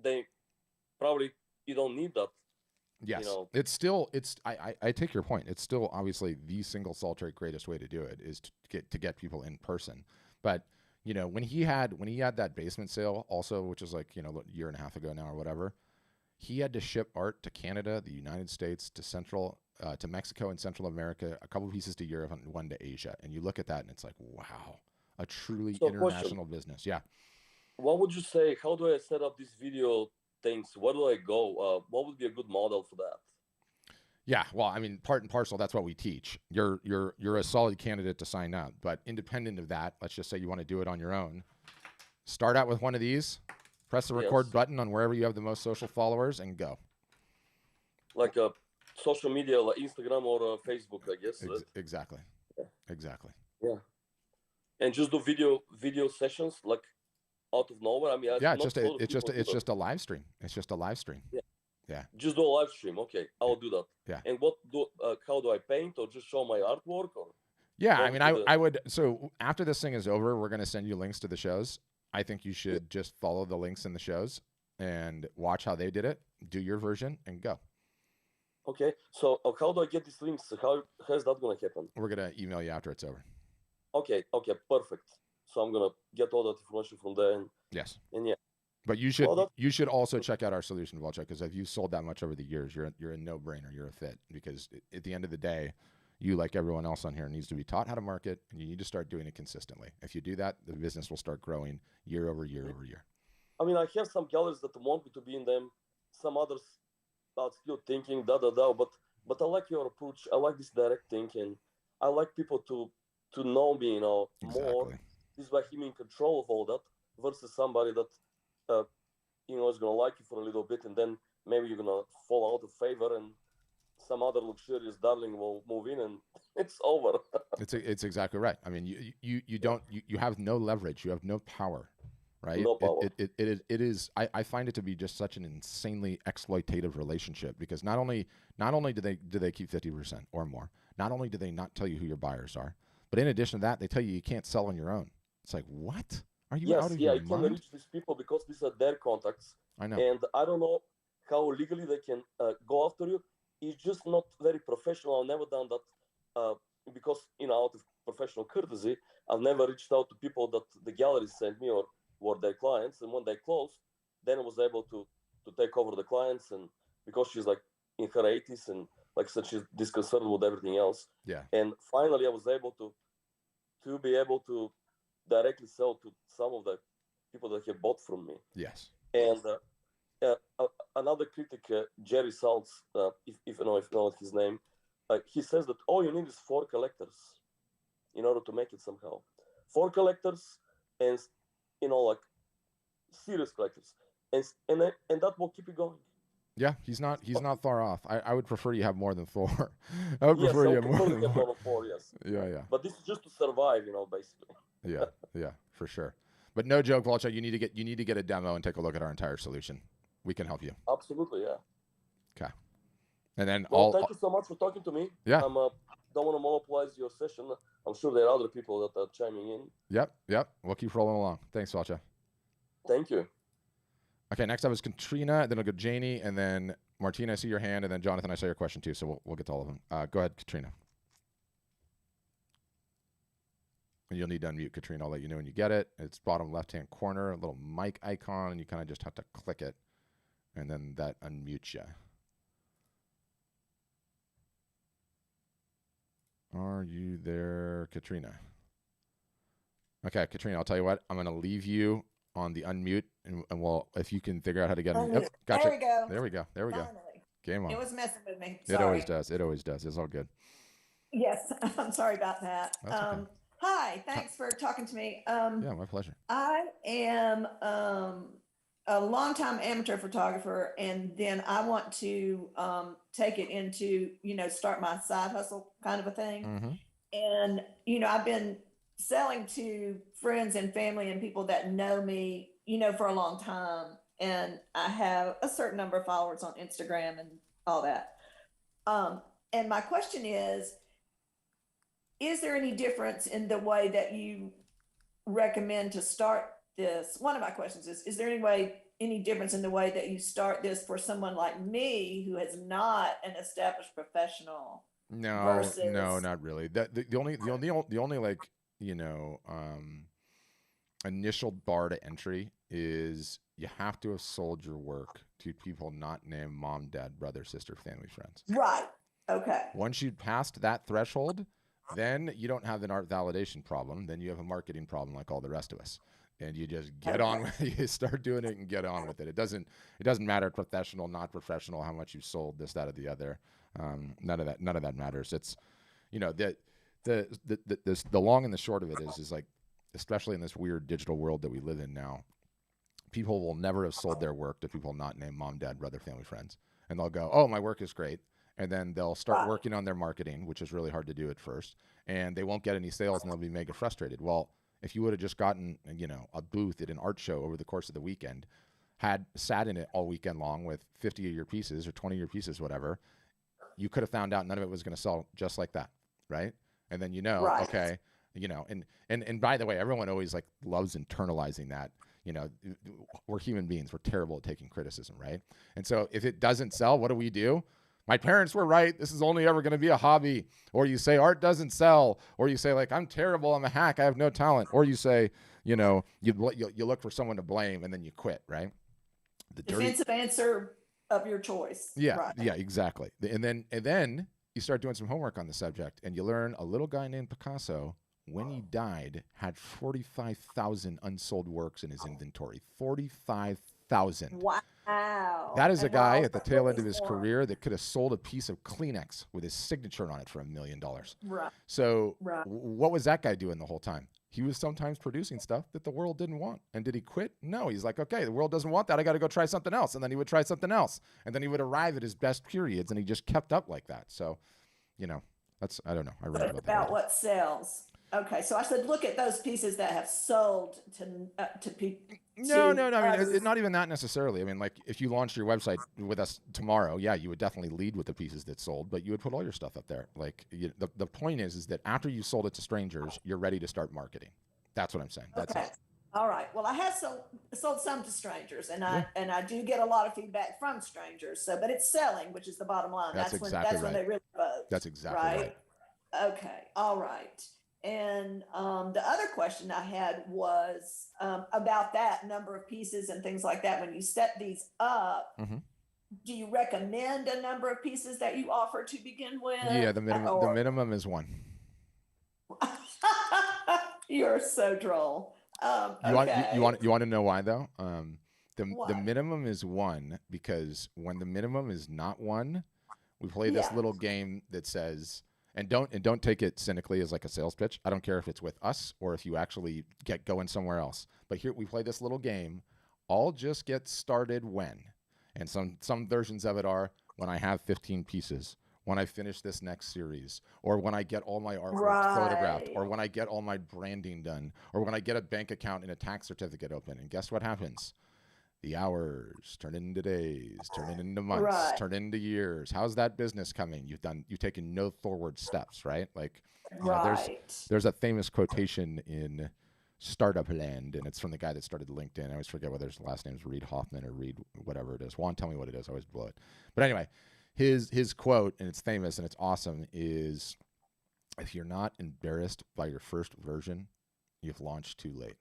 you don't need that. Yes, I take your point. It's still obviously the single solitary greatest way to do it is to get people in person. But when he had that basement sale also, which is like a year and a half ago now or whatever, he had to ship art to Canada, the United States, to Mexico and Central America, a couple pieces to Europe, and one to Asia. And you look at that and it's like, wow, a truly international business. Yeah. What would you say? How do I set up this video things? Where do I go? What would be a good model for that? Yeah, well, I mean, part and parcel, that's what we teach. You're a solid candidate to sign up, but independent of that, let's just say you want to do it on your own. Start out with one of these, Press the record button on wherever you have the most social followers and go. Like a social media, like Instagram or Facebook, I guess. Exactly. Yeah. Exactly. Yeah. And just do video sessions like out of nowhere. I mean, it's just a live stream. It's just a live stream. Yeah. Yeah. Just do a live stream. Okay, I'll do that. Yeah. And how do I paint, or just show my artwork, or? Yeah, I mean, I would. So after this thing is over, we're going to send you links to the shows. I think you should just follow the links in the shows and watch how they did it. Do your version and go. Okay. So how do I get these links? How's that going to happen? We're going to email you after it's over. Okay. Perfect. So I'm going to get all that information from there. Yes. And yeah. But you should also check out our solution, Volchek, because if you've sold that much over the years, you're a no-brainer. You're a fit, because at the end of the day, you, like everyone else on here, needs to be taught how to market, and you need to start doing it consistently. If you do that, the business will start growing year over year over year. I mean, I have some galleries that want me to be in them. Some others are still thinking but I like your approach. I like this direct thinking. I like people to know me, Exactly. more. This is by him in control of all that versus somebody that is gonna like you for a little bit, and then maybe you're gonna fall out of favor, and some other luxurious darling will move in, and it's over. It's exactly right. I mean, you have no leverage. You have no power, right? No power. It is. I find it to be just such an insanely exploitative relationship, because not only do they keep 50% or more, not only do they not tell you who your buyers are, but in addition to that, they tell you can't sell on your own. It's like, what? Are you out of your mind? You can reach these people because these are their contacts. I know. And I don't know how legally they can go after you. It's just not very professional. I've never done that because, out of professional courtesy, I've never reached out to people that the galleries sent me or were their clients. And when they closed, then I was able to take over the clients. And because she's like in her 80s, and like I said, she's disconcerted with everything else. Yeah. And finally, I was able to be able to directly sell to some of the people that have bought from me. Yes. And another critic, Jerry Saltz, if you know his name, he says that all you need is 4 collectors in order to make it somehow. 4 collectors, and like serious collectors, and that will keep you going. Yeah, he's not far off. I would prefer you have more than 4. I would prefer you have more than 4. Yes. Yeah. But this is just to survive, basically. Yeah, for sure. But no joke, Volchek, you need to get a demo and take a look at our entire solution. We can help you. Absolutely, yeah. Okay. And then thank you so much for talking to me. Yeah. Don't want to monopolize your session. I'm sure there are other people that are chiming in. Yep. We'll keep rolling along. Thanks, Volchek. Thank you. Okay, next up is Katrina, then I'll go Janie, and then Martina, I see your hand, and then Jonathan, I saw your question too, so we'll get to all of them. Go ahead, Katrina. And you'll need to unmute Katrina. I'll let you know when you get it. It's bottom left-hand corner, a little mic icon, and you kind of just have to click it, and then that unmutes you. Are you there, Katrina? Okay, Katrina, I'll tell you what. I'm going to leave you on the unmute, and if you can figure out how to get unmute. Yep, gotcha. There we go. Finally. Game on. It was messing with me. Sorry. It always does. It's all good. Yes, I'm sorry about that. That's okay. Hi, thanks for talking to me. Yeah, my pleasure. I am a longtime amateur photographer, and then I want to take it into, start my side hustle kind of a thing. Mm-hmm. And, I've been selling to friends and family and people that know me, for a long time. And I have a certain number of followers on Instagram and all that. And my question is there any difference in the way that you recommend to start this? One of my questions is there any difference in the way that you start this for someone like me who is not an established professional? No, not really. The only like, initial bar to entry is you have to have sold your work to people not named mom, dad, brother, sister, family, friends. Right. Okay. Once you passed that threshold, then you don't have an art validation problem. Then you have a marketing problem like all the rest of us. And you just get on with it. You start doing it and get on with it. It doesn't matter professional, not professional, how much you sold, this, that, or the other. None of that matters. It's, the long and the short of it is like, especially in this weird digital world that we live in now, people will never have sold their work to people not named mom, dad, brother, family, friends. And they'll go, oh, my work is great. And then they'll start working on their marketing, which is really hard to do at first. And they won't get any sales and they'll be mega frustrated. Well, if you would have just gotten, a booth at an art show over the course of the weekend, had sat in it all weekend long with 50 of your pieces or 20 of your pieces, whatever, you could have found out none of it was going to sell just like that. Right. And then, okay, and by the way, everyone always like loves internalizing that. We're human beings. We're terrible at taking criticism, right? And so if it doesn't sell, what do? My parents were right. This is only ever going to be a hobby. Or you say art doesn't sell. Or you say like, I'm terrible. I'm a hack. I have no talent. Or you say, you look for someone to blame and then you quit, right? The defensive answer of your choice. Yeah, right. Yeah, exactly. And then you start doing some homework on the subject and you learn a little guy named Picasso, when he died, had 45,000 unsold works in his inventory. 45,000. Wow. That is a guy at the tail end of his career that could have sold a piece of Kleenex with his signature on it for $1 million. Right. So what was that guy doing the whole time? He was sometimes producing stuff that the world didn't want. And did he quit? No. He's like, okay, the world doesn't want that. I got to go try something else. And then he would try something else. And then he would arrive at his best periods, and he just kept up like that. So, that's, I don't know. I read about what sells. Okay, so I said, look at those pieces that have sold to people. No. I mean, not even that necessarily. I mean, like if you launched your website with us tomorrow, yeah, you would definitely lead with the pieces that sold, but you would put all your stuff up there. Like the point is that after you sold it to strangers, you're ready to start marketing. That's what I'm saying. That's okay. it. All right. Well, I have sold some to strangers, and I do get a lot of feedback from strangers. So, but it's selling, which is the bottom line. That's when they really vote. That's exactly right. Okay. All right. And the other question I had was about that number of pieces and things like that. When you set these up, do you recommend a number of pieces that you offer to begin with? Yeah, the minimum is 1. You're so droll. You want to know why though? The minimum is 1 because when the minimum is not 1, we play this little game that says. And don't take it cynically as like a sales pitch. I don't care if it's with us or if you actually get going somewhere else. But here we play this little game. I'll just get started when. And some versions of it are when I have 15 pieces, when I finish this next series, or when I get all my artwork photographed, or when I get all my branding done, or when I get a bank account and a tax certificate open. And guess what happens? The hours turn into days, turn into months, turn into years. How's that business coming? You've taken no forward steps, right? Like, there's a famous quotation in startup land, and it's from the guy that started LinkedIn. I always forget whether his last name is Reid Hoffman or Reid whatever it is. Juan, tell me what it is. I always blow it. But anyway, his quote, and it's famous and it's awesome, is if you're not embarrassed by your first version, you've launched too late.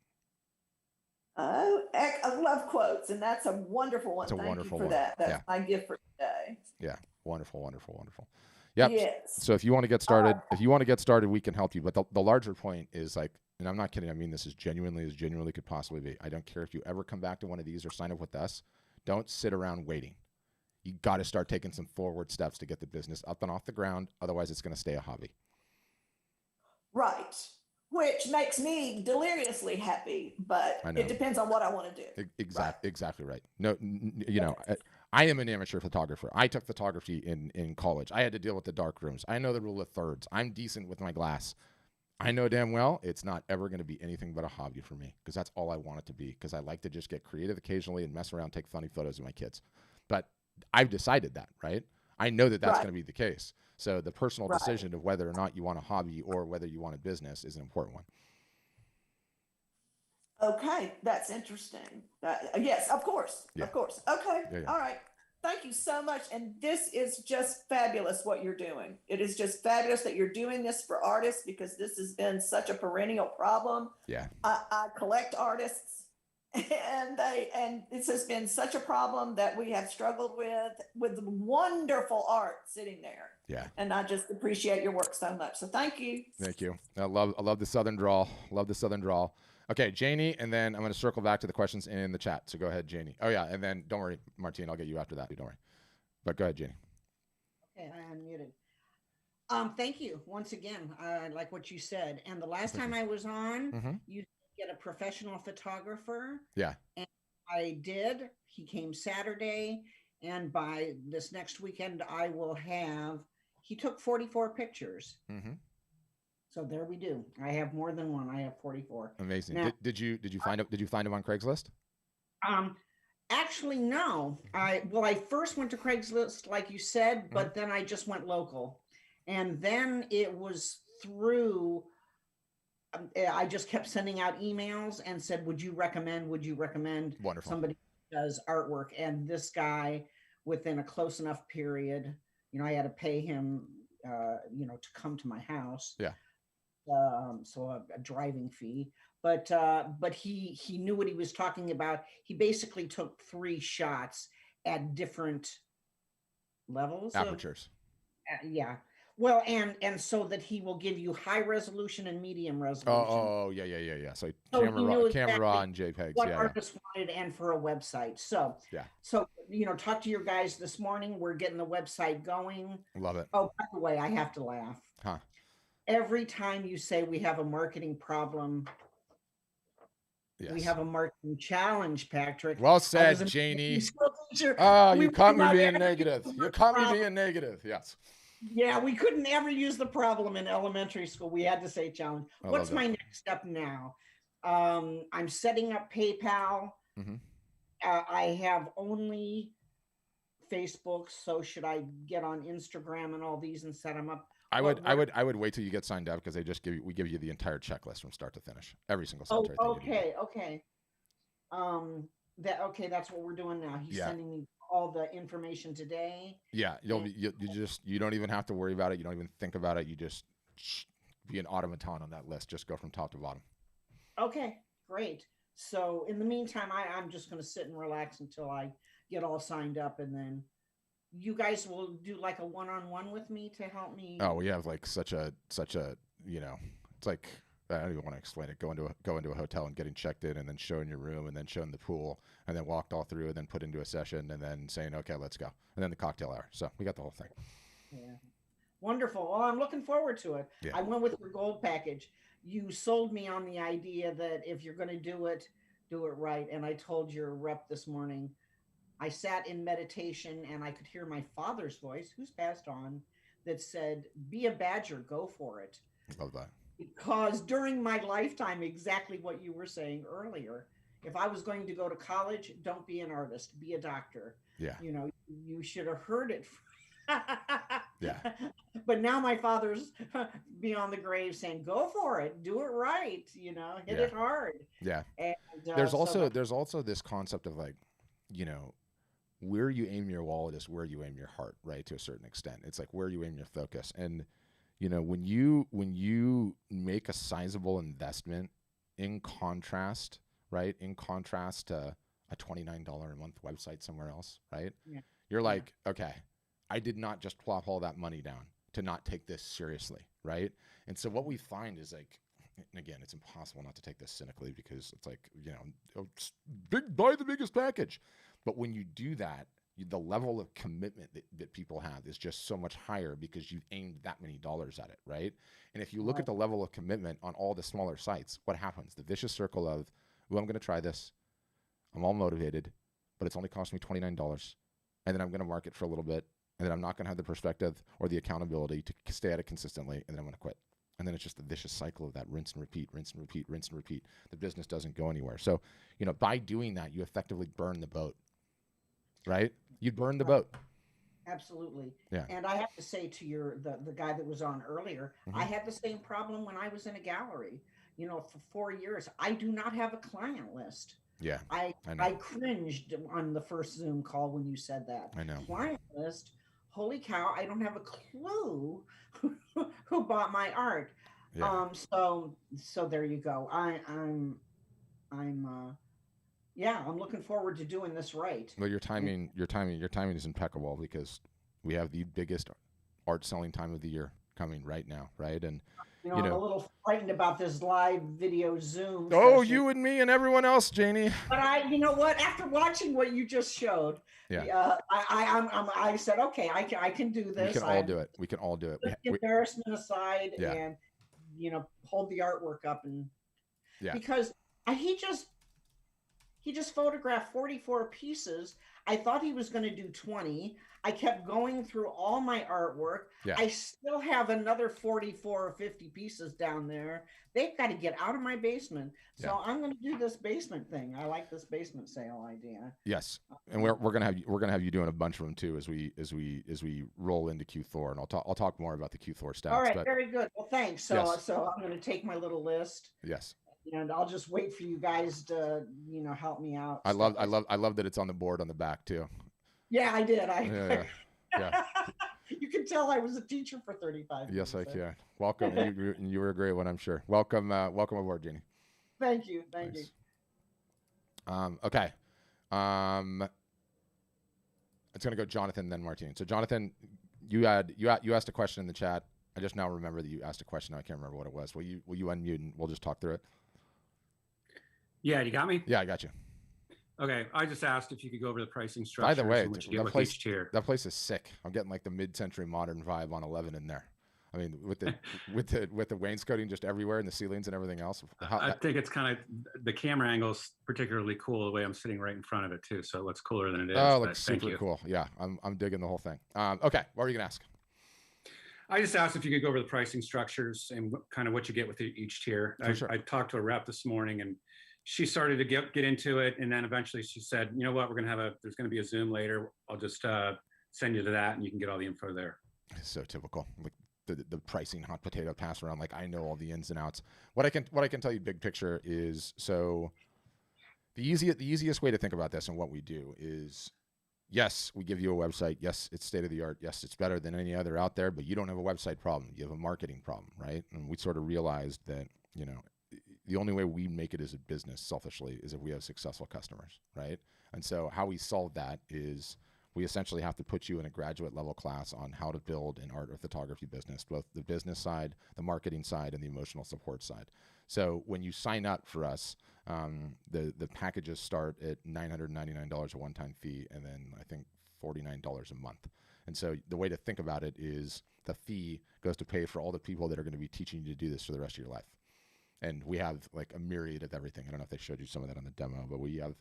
Oh, I love quotes, and that's a wonderful one. Thank you for that. That's my gift for today. Yeah, wonderful. Yep. Yes. So if you want to get started, we can help you. But the larger point is like, and I'm not kidding. I mean this as genuinely could possibly be. I don't care if you ever come back to one of these or sign up with us. Don't sit around waiting. You got to start taking some forward steps to get the business up and off the ground. Otherwise, it's going to stay a hobby. Right. Which makes me deliriously happy, but it depends on what I want to do. Exactly right. No, I am an amateur photographer. I took photography in college. I had to deal with the dark rooms. I know the rule of thirds. I'm decent with my glass. I know damn well it's not ever going to be anything but a hobby for me because that's all I want it to be because I like to just get creative occasionally and mess around, take funny photos of my kids. But I've decided that, right? I know that that's going to be the case. So the personal decision of whether or not you want a hobby or whether you want a business is an important one. Okay, that's interesting. Yes, of course. Of course. Okay. All right. Thank you so much. And this is just fabulous what you're doing. It is just fabulous that you're doing this for artists because this has been such a perennial problem. Yeah. I collect artists. And this has been such a problem that we have struggled with wonderful art sitting there. Yeah. And I just appreciate your work so much. So thank you. Thank you. I love the Southern drawl. Okay, Janie, and then I'm going to circle back to the questions in the chat. So go ahead, Janie. Oh yeah, and then don't worry, Martine, I'll get you after that. Don't worry. But go ahead, Janie. Okay, I unmuted. Thank you once again. I like what you said. And the last time I was on, you get a professional photographer. Yeah. I did. He came Saturday, and by this next weekend, I will have. He took 44 pictures. Mm-hmm. So there we do. I have more than one. I have 44. Amazing. Now, Did you find him on Craigslist? Actually, no. I first went to Craigslist, like you said, but then I just went local, and then it was through. I just kept sending out emails and said, "Would you recommend? Would you recommend Wonderful. somebody who does artwork?" And this guy, within a close enough period, I had to pay him, to come to my house. Yeah. So a driving fee, but he knew what he was talking about. He basically took 3 shots at different levels, Apertures. yeah. Well, and so that he will give you high resolution and medium resolution. Oh, yeah. So So camera exactly raw and JPEGs. what Yeah. artists wanted and for a website. So talk to your guys this morning. We're getting the website going. Love it. Oh, by the way, I have to laugh. Huh. Every time you say we have a marketing problem, Yes. we have a marketing challenge, Patrick. Well said, Janie. Oh, you caught me being negative. You caught me being negative. Yes. Yeah, we couldn't ever use the problem in elementary school. We had to say challenge. What's my next step now? I'm setting up PayPal. Mm-hmm. I have only Facebook. So should I get on Instagram and all these and set them up? I would wait till you get signed up, because we give you the entire checklist from start to finish, every single solitary thing. Okay. That's what we're doing now. He's sending me all the information today. Yeah, you don't even have to worry about it. You don't even think about it. You just be an automaton on that list. Just go from top to bottom. Okay, great. So in the meantime, I'm just going to sit and relax until I get all signed up, and then you guys will do like a one-on-one with me to help me. Oh, we have like such a it's like, I don't even want to explain it. Go into a hotel and getting checked in, and then showing your room, and then showing the pool, and then walked all through, and then put into a session, and then saying, okay, let's go, and then the cocktail hour. So we got the whole thing. Yeah, wonderful. Well, I'm looking forward to it. Yeah. I went with your gold package. You sold me on the idea that if you're going to do it right. And I told your rep this morning, I sat in meditation and I could hear my father's voice, who's passed on, that said, "Be a badger, go for it." Love that. Because during my lifetime, exactly what you were saying earlier, if I was going to go to college, don't be an artist, be a doctor. Yeah. You should have heard it. Yeah. But now my father's beyond the grave saying, "Go for it, do it right, hit it hard." Yeah. And there's also this concept of like, where you aim your wallet is where you aim your heart, right? To a certain extent, it's like where you aim your focus. And when you make a sizable investment, in contrast to a $29 a month website somewhere else, right? Yeah. You're like, okay, I did not just plop all that money down to not take this seriously, right? And so what we find is like, and again, it's impossible not to take this cynically, because it's like, buy the biggest package. But when you do that, the level of commitment that people have is just so much higher, because you've aimed that many dollars at it, right? And if you look at the level of commitment on all the smaller sites, what happens? The vicious circle of, I'm going to try this. I'm all motivated, but it's only cost me $29. And then I'm going to market for a little bit, and then I'm not going to have the perspective or the accountability to stay at it consistently, and then I'm going to quit. And then it's just the vicious cycle of that rinse and repeat, rinse and repeat, rinse and repeat. The business doesn't go anywhere. So, by doing that, you effectively burn the boat, right? You burn the boat. Absolutely. Yeah. And I have to say to the guy that was on earlier, I had the same problem when I was in a gallery. For 4 years, I do not have a client list. Yeah. I cringed on the first Zoom call when you said that. I know. Client list. Holy cow, I don't have a clue who bought my art. Yeah. So there you go. I'm looking forward to doing this right. Well, your timing is impeccable, because we have the biggest art selling time of the year coming right now, right? And I'm a little frightened about this live video Zoom. Oh, session. you and me and everyone else, Janie. But after watching what you just showed, I said, okay, I can do this. We can all do it. We can all do it. Embarrassment aside, and hold the artwork up, and because He just photographed 44 pieces. I thought he was going to do 20. I kept going through all my artwork. Yeah. I still have another 44 or 50 pieces down there. They've got to get out of my basement. So Yeah. I'm going to do this basement thing. I like this basement sale idea. Yes, and we're gonna have you doing a bunch of them too as we roll into Q4, and I'll talk more about the Q4 stats. All right, but very good. Well, thanks. So Yes. so I'm going to take my little list. Yes, And I'll just wait for you guys to, help me out. I love that it's on the board on the back too. Yeah, I did. Yeah. You can tell I was a teacher for 35 years. Yes, I can. Welcome. you were a great one, I'm sure. Welcome aboard, Jeannie. Thank you. Thank Nice. you. Okay. It's gonna go Jonathan, then Martine. So Jonathan, you asked a question in the chat. I just now remember that you asked a question. I can't remember what it was. Will you unmute and we'll just talk through it? Yeah, you got me? Yeah, I got you. Okay, I just asked if you could go over the pricing structure. By the way, and what you get with each tier. that place is sick. I'm getting like the mid-century modern vibe on 11 in there. I mean, with the wainscoting just everywhere and the ceilings and everything else. I think it's kind of the camera angle's particularly cool the way I'm sitting right in front of it too, so it looks cooler than it is. Oh, it looks super cool. Yeah, I'm digging the whole thing. Okay, what were you gonna ask? I just asked if you could go over the pricing structures and kind of what you get with each tier. Sure. I talked to a rep this morning and she started to get into it, and then eventually she said, "You know what? There's gonna be a Zoom later. I'll just send you to that, and you can get all the info there." It's so typical. Like the pricing hot potato pass around. Like I know all the ins and outs. What I can tell you, big picture, is so the easiest way to think about this and what we do is, yes, we give you a website. Yes, it's state of the art. Yes, it's better than any other out there. But you don't have a website problem. You have a marketing problem, right? And we sort of realized that the only way we make it as a business, selfishly, is if we have successful customers, right? And so how we solve that is we essentially have to put you in a graduate level class on how to build an art or photography business, both the business side, the marketing side, and the emotional support side. So when you sign up for us, the packages start at $999 a one-time fee, and then I think $49 a month. And so the way to think about it is the fee goes to pay for all the people that are going to be teaching you to do this for the rest of your life. And we have like a myriad of everything. I don't know if they showed you some of that on the demo, but we have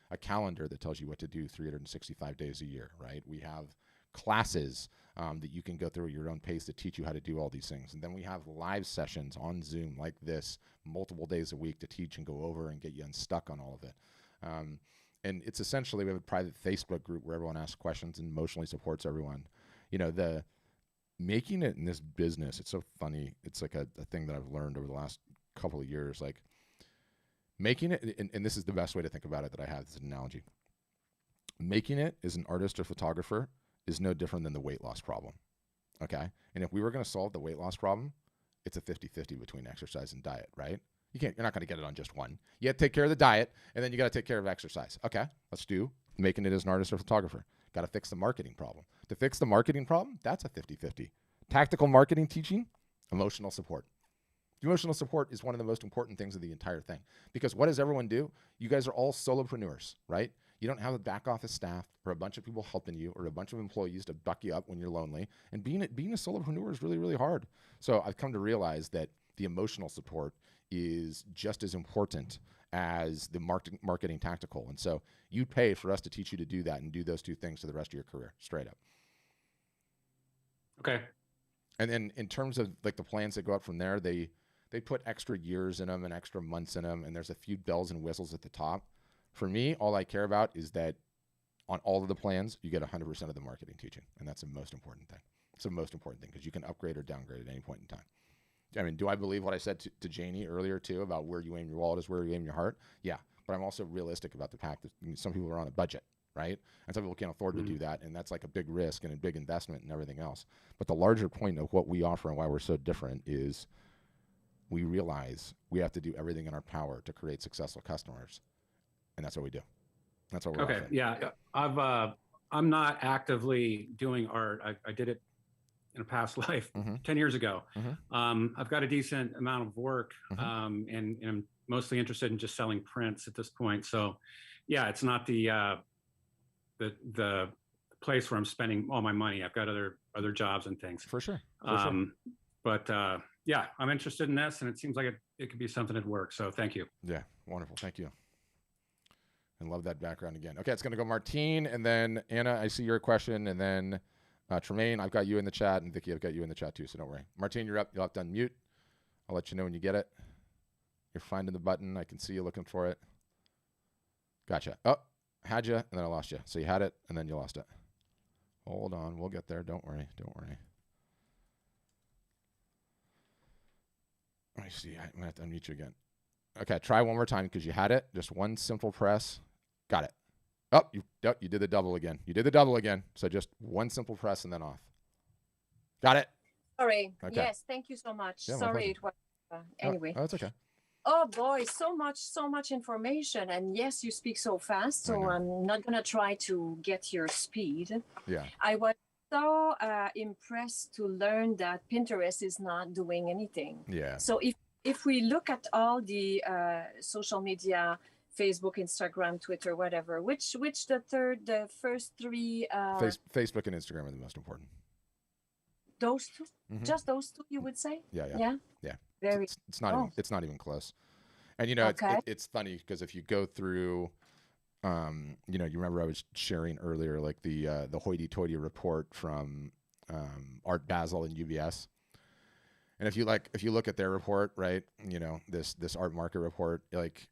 a calendar that tells you what to do 365 days a year, right? We have classes that you can go through at your own pace to teach you how to do all these things. And then we have live sessions on Zoom like this multiple days a week to teach and go over and get you unstuck on all of it. And it's essentially, we have a private Facebook group where everyone asks questions and emotionally supports everyone. The making it in this business, it's so funny. It's like a thing that I've learned over the last couple of years, like making it, and this is the best way to think about it that I have as an analogy. Making it as an artist or photographer is no different than the weight loss problem. Okay. And if we were going to solve the weight loss problem, it's a 50-50 between exercise and diet, right? You're not going to get it on just one. You have to take care of the diet, and then you got to take care of exercise. Okay. Let's do making it as an artist or photographer. Got to fix the marketing problem. To fix the marketing problem, that's a 50-50. Tactical marketing teaching, emotional support. Emotional support is one of the most important things of the entire thing, because what does everyone do? You guys are all solopreneurs, right? You don't have a back office staff or a bunch of people helping you or a bunch of employees to buck you up when you're lonely. And being a solopreneur is really, really hard. So I've come to realize that the emotional support is just as important as the marketing tactical. And so you pay for us to teach you to do that and do those two things for the rest of your career, straight up. Okay. And then in terms of like the plans that go up from there, they put extra years in them and extra months in them, and there's a few bells and whistles at the top. For me, all I care about is that on all of the plans, you get 100% of the marketing teaching, and that's the most important thing. It's the most important thing because you can upgrade or downgrade at any point in time. I mean, do I believe what I said to Janie earlier too about where you aim your wallet is where you aim your heart? Yeah, but I'm also realistic about the fact that some people are on a budget, right? And some people can't afford to do that, and that's like a big risk and a big investment and everything else. But the larger point of what we offer and why we're so different is we realize we have to do everything in our power to create successful customers, and that's what we do. That's what we're okay. offering. Yeah, I'm not actively doing art. I did it in a past life 10 years ago. I've got a decent amount of work, and I'm mostly interested in just selling prints at this point. So, yeah, it's not the place where I'm spending all my money. I've got other jobs and things. For sure. But yeah, I'm interested in this, and it seems like it could be something that works. So thank you. Yeah, wonderful. Thank you. And love that background again. Okay, it's going to go Martine, and then Anna, I see your question, and then Tremaine, I've got you in the chat, and Vicky, I've got you in the chat too, so don't worry. Martine, you're up. You'll have to unmute. I'll let you know when you get it. You're finding the button. I can see you looking for it. Gotcha. Oh, had you, and then I lost you. So you had it, and then you lost it. Hold on. We'll get there. Don't worry. Don't worry. Let me see. I'm going to have to unmute you again. Okay, try one more time because you had it. Just one simple press. Got it. Oh, you did the double again. You did the double again. So just one simple press and then off. Got it? Sorry. Okay. Yes, thank you so much. Yeah, Sorry, it was anyway. Oh, that's okay. Oh boy, so much information, and yes, you speak so fast. So I'm not gonna try to get your speed. Yeah. I was so impressed to learn that Pinterest is not doing anything. Yeah. So if we look at all the social media, Facebook, Instagram, Twitter, whatever, which the first three Facebook and Instagram are the most important. Those two? Mm-hmm. Just those two, you would say? Yeah. Very. It's not even close. And it's funny because if you go through, you remember I was sharing earlier like the hoity-toity report from Art Basel and UBS. And if you look at their report, right, this art market report, like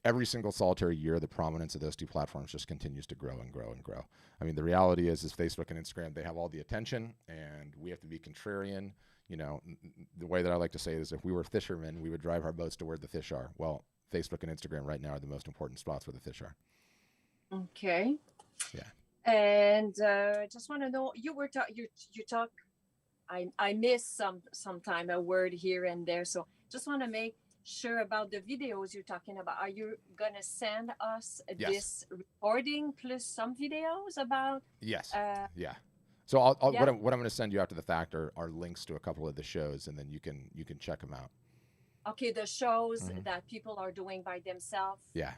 every single solitary year, the prominence of those two platforms just continues to grow and grow and grow. I mean, the reality is Facebook and Instagram, they have all the attention, and we have to be contrarian. The way that I like to say it is if we were fishermen, we would drive our boats to where the fish are. Well, Facebook and Instagram right now are the most important spots where the fish are. Okay. Yeah. And just want to know, you talk. I missed sometime a word here and there, so just want to make sure about the videos you're talking about. Are you gonna send us this recording plus some videos about? Yes. Yeah. So what I'm going to send you after the fact are links to a couple of the shows, and then you can check them out. Okay, the shows that people are doing by themselves. Yeah.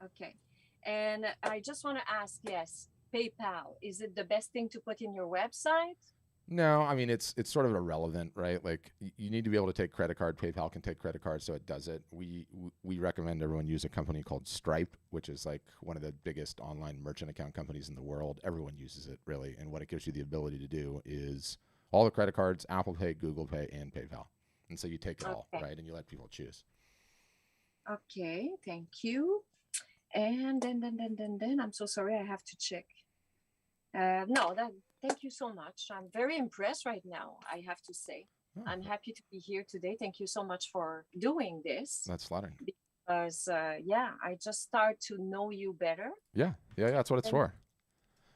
Okay, and I just want to ask, PayPal, is it the best thing to put in your website? No, I mean, it's sort of irrelevant, right? Like you need to be able to take credit card. PayPal can take credit card, so it does it. We recommend everyone use a company called Stripe, which is like one of the biggest online merchant account companies in the world. Everyone uses it, really. And what it gives you the ability to do is all the credit cards, Apple Pay, Google Pay, and PayPal. And so you take it all, right? And you let people choose. Okay, thank you. And then I'm so sorry, I have to check. Thank you so much. I'm very impressed right now, I have to say. Oh. I'm happy to be here today. Thank you so much for doing this. That's flattering. Because, I just start to know you better. Yeah, that's what it's for.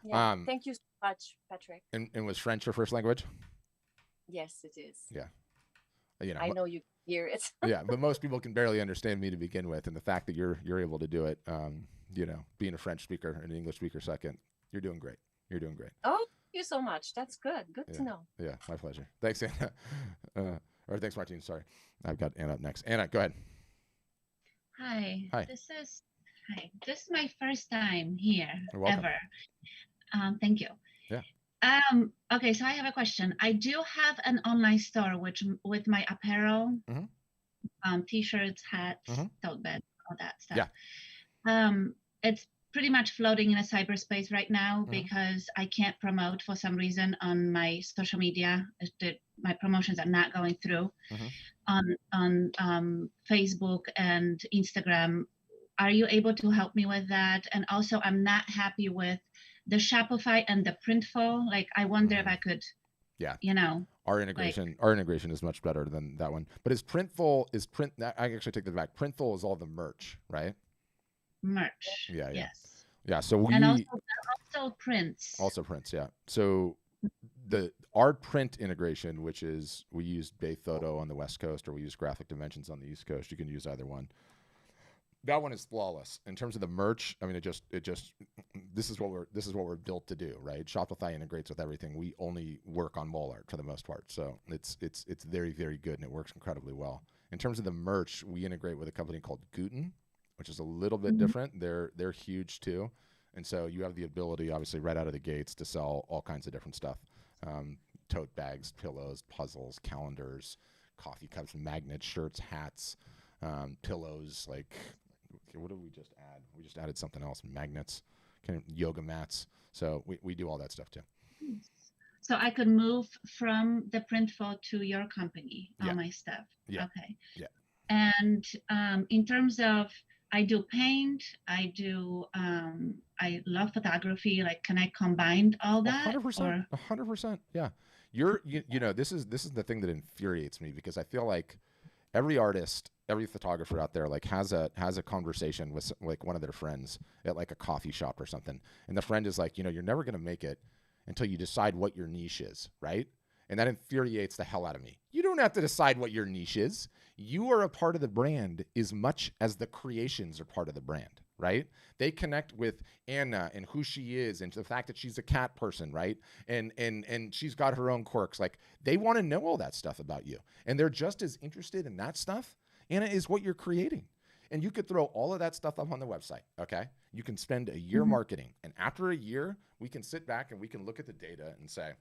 Yeah, thank you so much, Patrick. And was French your first language? Yes, it is. Yeah. I know you hear it. Yeah, but most people can barely understand me to begin with. And the fact that you're able to do it, being a French speaker and an English speaker second, you're doing great. You're doing great. Oh, thank you so much. That's good. Good to know. Yeah, my pleasure. Thanks, Anna. Or thanks, Martine. Sorry. I've got Anna up next. Anna, go ahead. Hi. This is my first time here ever. Thank you. Yeah. Okay, so I have a question. I do have an online store with my apparel, t-shirts, hats, tote bags, all that stuff. Yeah. It's pretty much floating in a cyberspace right now because I can't promote for some reason on my social media. My promotions are not going through on Facebook and Instagram. Are you able to help me with that? And also, I'm not happy with the Shopify and the Printful. Like, I wonder if I could, Our integration is much better than that one. But Printful, I actually take that back. Printful is all the merch, right? Merch. Yeah. Yes. Yeah. So we and also prints. Also prints. Yeah. So our print integration, which is we use Bay Photo on the West Coast or we use Graphic Dimensions on the East Coast. You can use either one. That one is flawless in terms of the merch. I mean, this is what we're built to do, right? Shopify integrates with everything. We only work on wall art for the most part, so it's very, very good and it works incredibly well. In terms of the merch, we integrate with a company called Guten, which is a little bit different. They're huge too, and so you have the ability, obviously, right out of the gates to sell all kinds of different stuff: tote bags, pillows, puzzles, calendars, coffee cups, magnets, shirts, hats, pillows, like what did we just add? We just added something else, magnets, kind of yoga mats. So we do all that stuff too. So I could move from the Printful to your company, all Yeah. my stuff. Yeah. Okay. Yeah. And in terms of, I do paint, I love photography. Like, can I combine all that? 100%. 100%. Yeah. You know, this is the thing that infuriates me, because I feel like every artist, every photographer out there, like has a conversation with like one of their friends at like a coffee shop or something. And the friend is like, you know, you're never going to make it until you decide what your niche is, right? And that infuriates the hell out of me. You don't have to decide what your niche is. You are a part of the brand as much as the creations are part of the brand, right? They connect with Anna and who she is and the fact that she's a cat person, right? And she's got her own quirks. Like, they want to know all that stuff about you. And they're just as interested in that stuff, Anna, is what you're creating. And you could throw all of that stuff up on the website, okay? You can spend a year marketing. And after a year, we can sit back and we can look at the data and say,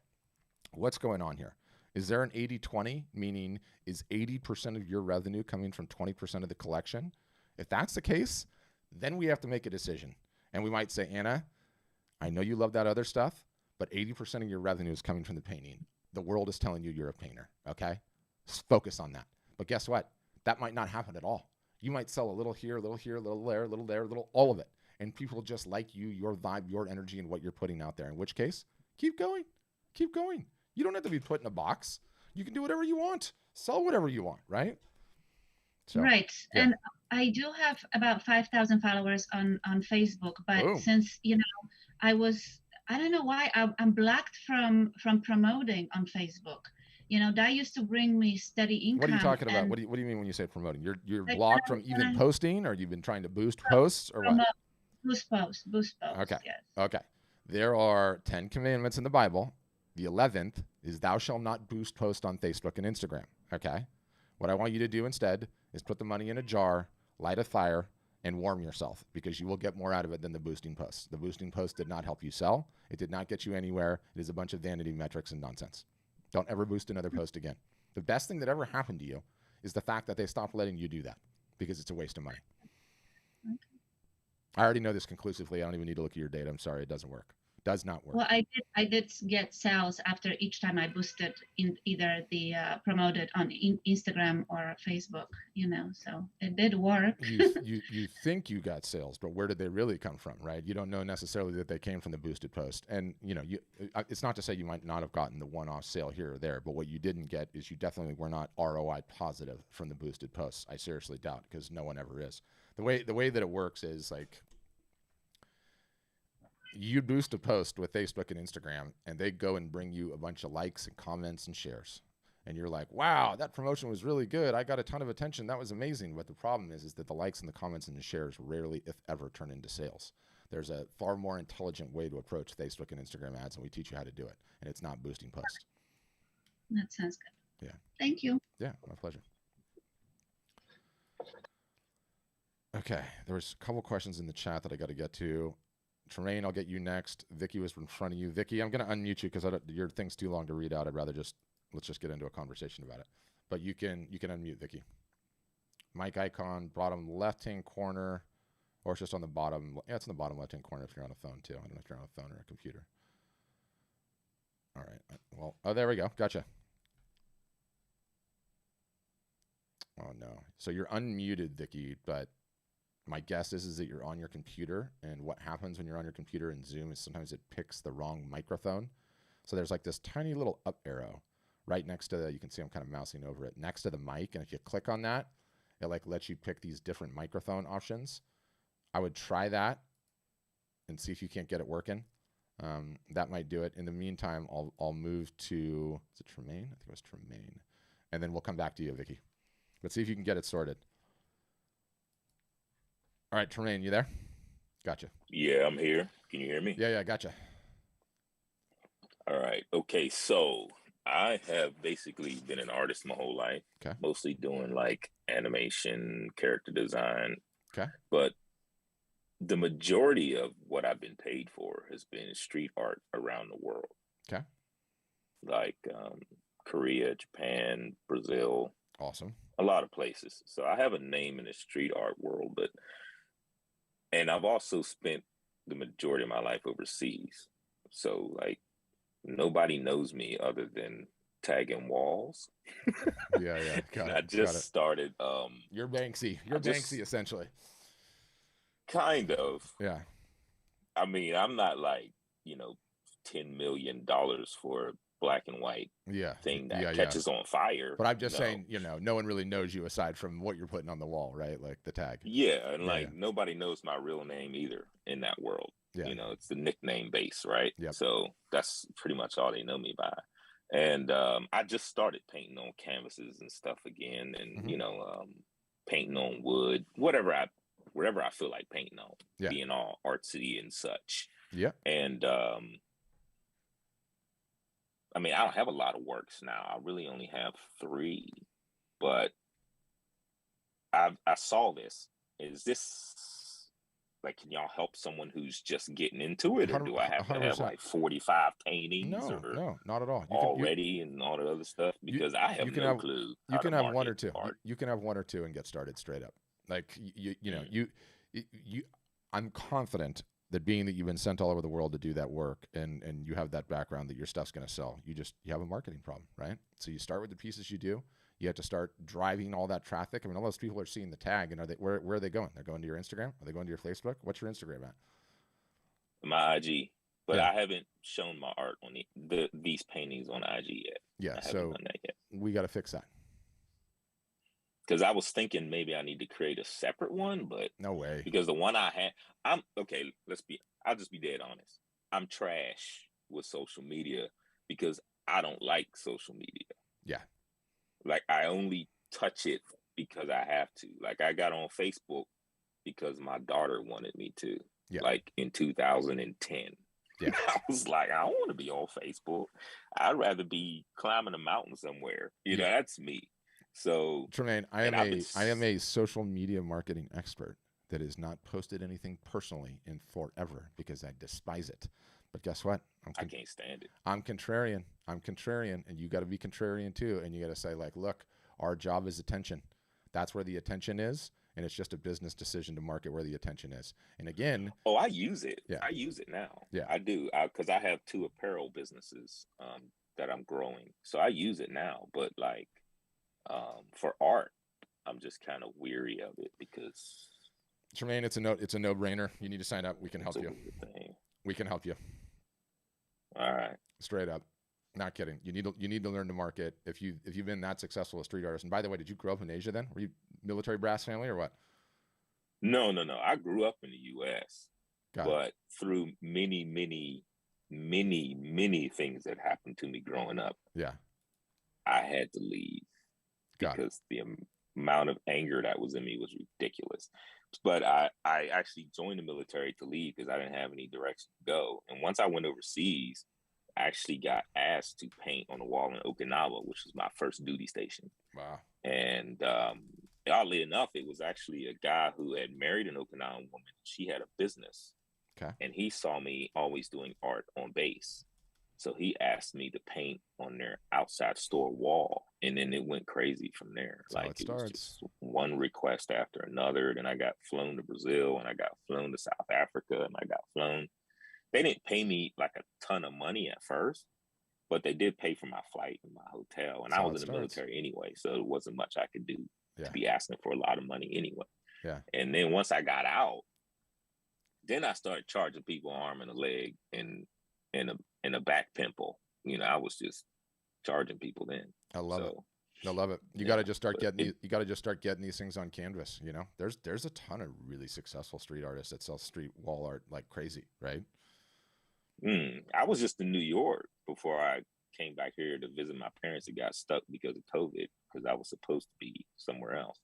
what's going on here? Is there an 80-20, meaning is 80% of your revenue coming from 20% of the collection? If that's the case, then we have to make a decision. And we might say, Anna, I know you love that other stuff, but 80% of your revenue is coming from the painting. The world is telling you you're a painter, okay? Focus on that. But guess what? That might not happen at all. You might sell a little here, a little here, a little there, a little there, a little, all of it. And people just like you, your vibe, your energy, and what you're putting out there. In which case, keep going. Keep going. You don't have to be put in a box. You can do whatever you want. Sell whatever you want, right? So, right. yeah. And I do have about 5,000 followers on Facebook, but Boom. since, you know, I don't know why I'm blocked from promoting on Facebook. You know, that used to bring me steady income. What are you talking about? What do you mean when you say promoting? You're like, blocked from even posting, or you've been trying to boost posts, or what? Boost posts. Okay. Yes. Okay. There are 10 commandments in the Bible. The 11th is thou shalt not boost post on Facebook and Instagram. Okay. What I want you to do instead is put the money in a jar, light a fire, and warm yourself, because you will get more out of it than the boosting posts. The boosting post did not help you sell. It did not get you anywhere. It is a bunch of vanity metrics and nonsense. Don't ever boost another post again. The best thing that ever happened to you is the fact that they stopped letting you do that, because it's a waste of money. Okay. I already know this conclusively. I don't even need to look at your data. I'm sorry. It doesn't work. Does not work. Well, I did get sales after each time I boosted in either the promoted on Instagram or Facebook, you know, so it did work. you think you got sales, but where did they really come from, right? You don't know necessarily that they came from the boosted post. And, you know, it's not to say you might not have gotten the one-off sale here or there, but what you didn't get is you definitely were not ROI positive from the boosted posts. I seriously doubt, because no one ever is. The way that it works is like, you boost a post with Facebook and Instagram, and they go and bring you a bunch of likes and comments and shares. And you're like, wow, that promotion was really good. I got a ton of attention. That was amazing. But the problem is that the likes and the comments and the shares rarely, if ever, turn into sales. There's a far more intelligent way to approach Facebook and Instagram ads, and we teach you how to do it. And it's not boosting posts. That sounds good. Yeah. Thank you. Yeah, my pleasure. Okay, there was a couple questions in the chat that I got to get to. Tremaine, I'll get you next. Vicky was in front of you. Vicky, I'm going to unmute you because your thing's too long to read out. I'd rather let's just get into a conversation about it. But you can unmute, Vicky. Mic icon, bottom left-hand corner, or it's just on the bottom. Yeah, it's on the bottom left-hand corner if you're on a phone too. I don't know if you're on a phone or a computer. All right. Well, oh, there we go. Gotcha. Oh, no. So you're unmuted, Vicky, but my guess is that you're on your computer, and what happens when you're on your computer in Zoom is sometimes it picks the wrong microphone. So there's like this tiny little up arrow right next to you can see I'm kind of mousing over it, next to the mic, and if you click on that, it like lets you pick these different microphone options. I would try that and see if you can't get it working. That might do it. In the meantime, I'll move to, is it Tremaine? I think it was Tremaine. And then we'll come back to you, Vicky. But see if you can get it sorted. All right, Tremaine, you there? Gotcha. Yeah, I'm here. Can you hear me? Yeah, gotcha. All right. Okay, so I have basically been an artist my whole life, okay, mostly doing like animation, character design. Okay. But the majority of what I've been paid for has been street art around the world. Okay. Like Korea, Japan, Brazil. Awesome. A lot of places. So I have a name in the street art world, but And I've also spent the majority of my life overseas. So like nobody knows me other than tagging walls. Yeah. Got it. I just started You're Banksy. You're Banksy essentially. Kind of. Yeah. I mean, I'm not like, $10 million for a black and white thing that catches on fire. But I'm just saying, no one really knows you aside from what you're putting on the wall, right? Like the tag. Yeah, and nobody knows my real name either in that world. Yeah. It's the nickname base, right? Yep. So that's pretty much all they know me by. And I just started painting on canvases and stuff again, and painting on wood, wherever I feel like painting on, being all artsy and such. Yeah. And I mean, I don't have a lot of works now. I really only have 3, but I saw this. Is this like, can y'all help someone who's just getting into it, or do I have to have like 45 paintings? No, not at all. And all the other stuff, because I have no clue. You can have 1 or 2. You can have 1 or 2 and get started straight up. Like I'm confident that being that you've been sent all over the world to do that work, and you have that background that your stuff's going to sell, you have a marketing problem, right? So you start with the pieces you do. You have to start driving all that traffic. I mean, all those people are seeing the tag, and where are they going? They're going to your Instagram? Are they going to your Facebook? What's your Instagram at? My IG, but I haven't shown my art on these paintings on IG yet. Yeah, so we got to fix that. Because I was thinking maybe I need to create a separate one, but no way. Because the one I had, I'll just be dead honest. I'm trash with social media because I don't like social media. Yeah. Like I only touch it because I have to. Like I got on Facebook because my daughter wanted me to. Yeah. Like in 2010. Yeah. I was like, I don't want to be on Facebook. I'd rather be climbing a mountain somewhere. That's me. So Tremaine, I am a social media marketing expert that has not posted anything personally in forever because I despise it. But guess what? I can't stand it. I'm contrarian, and you got to be contrarian too. And you got to say like, look, our job is attention. That's where the attention is, and it's just a business decision to market where the attention is. And again, I use it. Yeah, I use it now. Yeah, I do because I have 2 apparel businesses that I'm growing, so I use it now. But like. For art, I'm just kind of weary of it because Tremaine, it's a no-brainer. You need to sign up. We can help you. We can help you. All right. Straight up. Not kidding. You need to learn to market. If you've been that successful a street artist. And by the way, did you grow up in Asia then? Were you military brass family or what? No. I grew up in the US. But through many, many, many, many things that happened to me growing up. Yeah. I had to leave. Because the amount of anger that was in me was ridiculous. But I actually joined the military to leave because I didn't have any direction to go. And once I went overseas, I actually got asked to paint on the wall in Okinawa, which was my first duty station. Wow. And oddly enough, it was actually a guy who had married an Okinawan woman. She had a business. Okay. And he saw me always doing art on base. So he asked me to paint on their outside store wall, and then it went crazy from there. That's like it was just one request after another. Then I got flown to Brazil, and I got flown to South Africa, and I got flown. They didn't pay me like a ton of money at first, but they did pay for my flight and my hotel. And I was in the military anyway, so there wasn't much I could do to be asking for a lot of money anyway. Yeah. And then once I got out, then I started charging people an arm and a leg and a back pimple. I was just charging people then. I love it. I love it. You got to just start getting these things on canvas. There's a ton of really successful street artists that sell street wall art like crazy, right? I was just in New York before I came back here to visit my parents that got stuck because of COVID, because I was supposed to be somewhere else.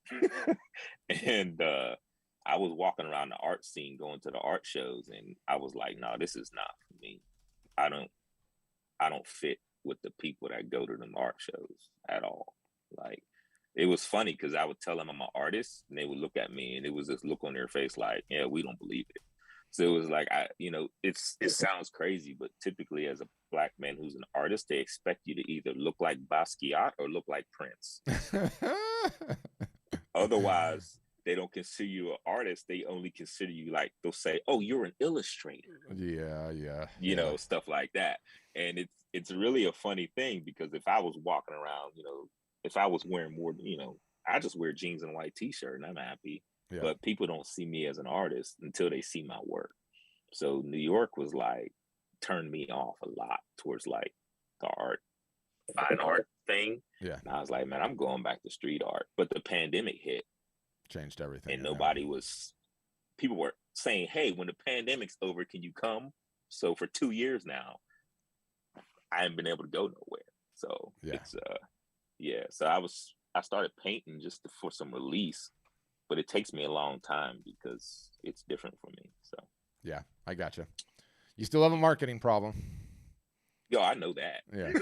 And I was walking around the art scene, going to the art shows, and I was like, no, this is not for me. I don't fit with the people that go to them art shows at all. Like, it was funny because I would tell them I'm an artist, and they would look at me, and it was this look on their face like, yeah, we don't believe it. So it was like, it sounds crazy, but typically as a Black man who's an artist, they expect you to either look like Basquiat or look like Prince. Otherwise, they don't consider you an artist. They only consider you like, they'll say, "Oh, you're an illustrator." You know, stuff like that. And it's really a funny thing, because if I was walking around, you know, if I was wearing more, you know, I just wear jeans and a white t-shirt and I'm happy. Yeah. But people don't see me as an artist until they see my work. So New York was like, turned me off a lot towards like the fine art thing. Yeah. And I was like, man, I'm going back to street art. But the pandemic hit. Changed everything. And people were saying, hey, when the pandemic's over, can you come? So for 2 years now, I haven't been able to go nowhere. So it's so I started painting just for some release, but it takes me a long time because it's different for me. So yeah, I gotcha. You still have a marketing problem. Yo, I know that. Yeah.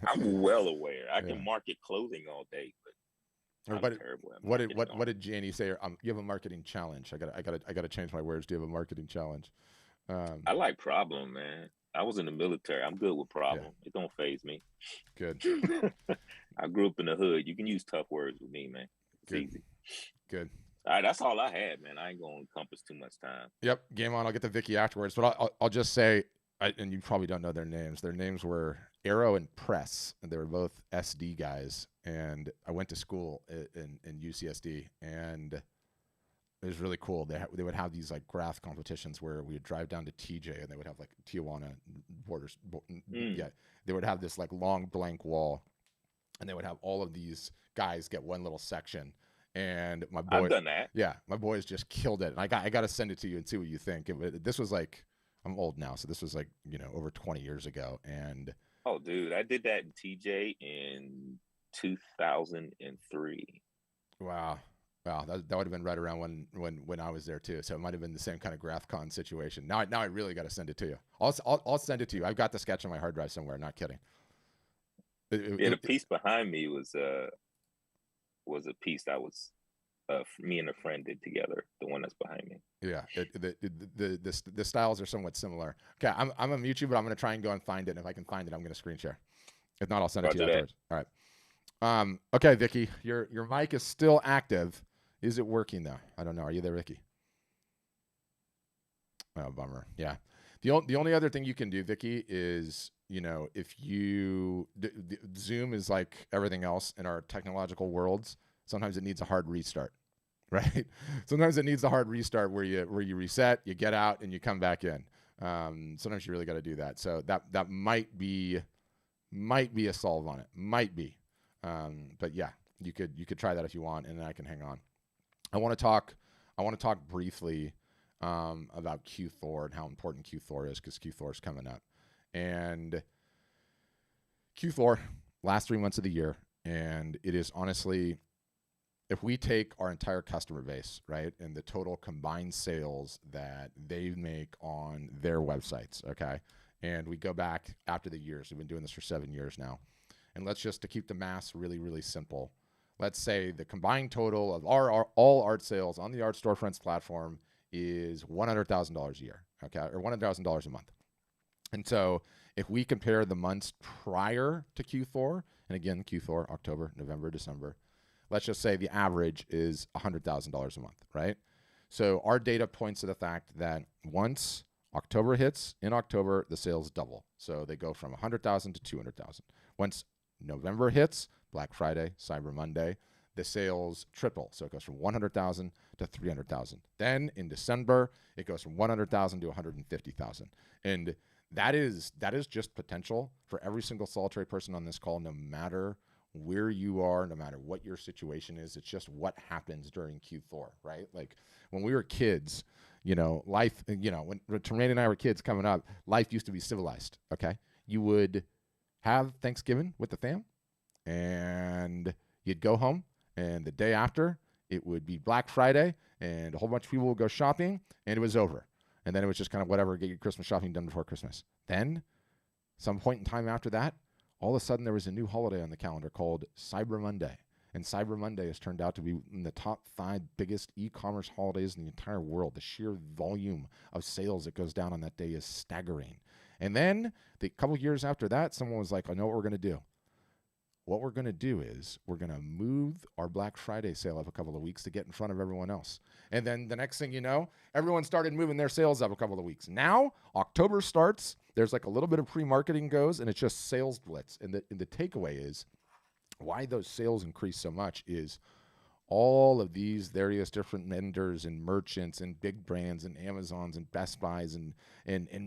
I'm well aware. I can market clothing all day, but I'm terrible at what did Janie say? You have a marketing challenge. I gotta change my words. Do you have a marketing challenge? I like problem, man. I was in the military. I'm good with problem. It don't faze me. Good. I grew up in the hood. You can use tough words with me, man. It's easy. Good. All right, that's all I had, man. I ain't gonna encompass too much time. Yep, game on. I'll get to Vicky afterwards, but I'll just say, and you probably don't know their names. Their names were Arrow and Press, and they were both SD guys. And I went to school in UCSD, and it was really cool. They would have these like graph competitions where we would drive down to TJ, and they would have like Tijuana borders. Yeah, they would have this like long blank wall, and they would have all of these guys get one little section. And my boy, I've done that. Yeah, my boys just killed it. And I got to send it to you and see what you think. This was like, I'm old now, so this was like, you know, over 20 years ago. And oh, dude, I did that in TJ in 2003. Wow, that would have been right around when I was there too. So it might have been the same kind of GraphCon situation. Now I really got to send it to you. I'll send it to you. I've got the sketch on my hard drive somewhere. Not kidding. The piece behind me was a piece that was me and a friend did together. The one that's behind me. Yeah, the styles are somewhat similar. Okay, I'm gonna mute you, but I'm gonna try and go and find it. And if I can find it, I'm gonna screen share. If not, I'll send it to you afterwards. All right. Okay, Vicky, your mic is still active. Is it working though? I don't know. Are you there, Vicky? Oh, bummer. Yeah. The only other thing you can do, Vicky, is, you know, if you Zoom is like everything else in our technological worlds. Sometimes it needs a hard restart, right? Sometimes it needs a hard restart where you reset, you get out, and you come back in. Sometimes you really got to do that. So that might be a solve on it. Might be, but yeah, you could try that if you want, and then I can hang on. I want to talk briefly about Q4 and how important Q4 is, because Q4 is coming up, and Q4 last 3 months of the year, and it is honestly, if we take our entire customer base, right, and the total combined sales that they make on their websites, okay, and we go back after the years, we've been doing this for 7 years now, and let's just, to keep the math really, really simple, let's say the combined total of all art sales on the Art Storefronts platform is $100,000 a year, okay, or $100,000 a month. And so if we compare the months prior to Q4, and again, Q4, October, November, December, let's just say the average is $100,000 a month, right? So our data points to the fact that once October hits, in October, the sales double. So they go from 100,000 to 200,000. Once November hits, Black Friday, Cyber Monday, the sales triple. So it goes from 100,000 to 300,000. Then in December, it goes from 100,000 to 150,000. And that is just potential for every single solitary person on this call, no matter where you are, no matter what your situation is. It's just what happens during Q4, right? Like when we were kids, you know, life, you know, when Tremaine and I were kids coming up, life used to be civilized, okay? You would have Thanksgiving with the fam, and you'd go home, and the day after, it would be Black Friday, and a whole bunch of people would go shopping, and it was over. And then it was just kind of whatever, get your Christmas shopping done before Christmas. Then, some point in time after that, all of a sudden there was a new holiday on the calendar called Cyber Monday. And Cyber Monday has turned out to be in the top 5 biggest e-commerce holidays in the entire world. The sheer volume of sales that goes down on that day is staggering. And then, the couple years after that, someone was like, I know what we're going to do. what we're going to do is we're going to move our Black Friday sale up a couple of weeks to get in front of everyone else. And then the next thing you know, everyone started moving their sales up a couple of weeks. Now, October starts, there's like a little bit of pre-marketing goes, and it's just sales blitz. And the takeaway is why those sales increase so much is all of these various different vendors and merchants and big brands and Amazons and Best Buys and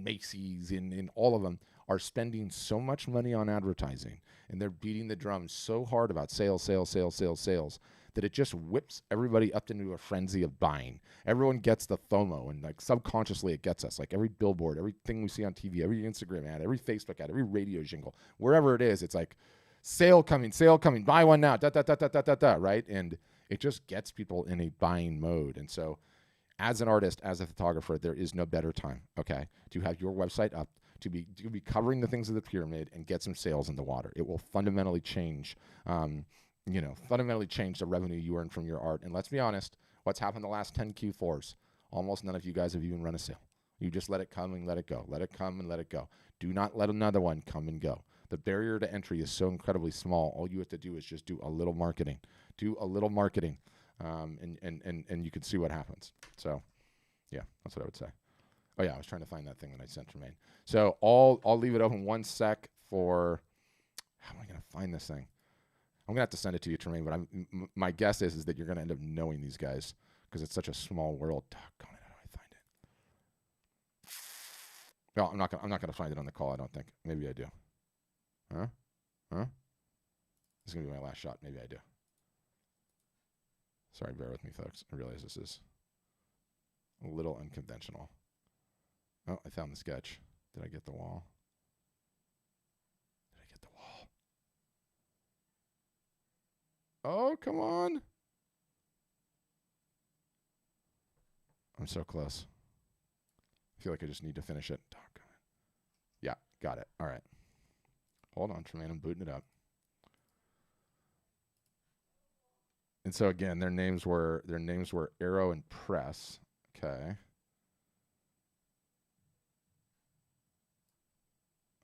Macy's and all of them are spending so much money on advertising, and they're beating the drum so hard about sales, that it just whips everybody up into a frenzy of buying. Everyone gets the FOMO, and like subconsciously it gets us. Like every billboard, everything we see on TV, every Instagram ad, every Facebook ad, every radio jingle, wherever it is, it's like sale coming, buy one now, right? And it just gets people in a buying mode. And so as an artist, as a photographer, there is no better time, okay, to have your website up, to be covering the things of the pyramid and get some sales in the water. It will fundamentally change, the revenue you earn from your art. And let's be honest, what's happened the last 10 Q4s? Almost none of you guys have even run a sale. You just let it come and let it go. Let it come and let it go. Do not let another one come and go. The barrier to entry is so incredibly small. All you have to do is just do a little marketing. And you can see what happens. So, yeah, that's what I would say. Oh, yeah, I was trying to find that thing that I sent Tremaine. So I'll leave it open 1 sec for, how am I going to find this thing? I'm going to have to send it to you, Tremaine, but my guess is that you're going to end up knowing these guys because it's such a small world. Doggone it, how do I find it? No, I'm not going to find it on the call, I don't think. Maybe I do. Huh? This is going to be my last shot. Maybe I do. Sorry, bear with me, folks. I realize this is a little unconventional. Oh, I found the sketch. Did I get the wall? Oh, come on. I'm so close. I feel like I just need to finish it. Doggone it. Yeah, got it. All right. Hold on, Tremaine. I'm booting it up. And so again, their names were Arrow and Press. Okay.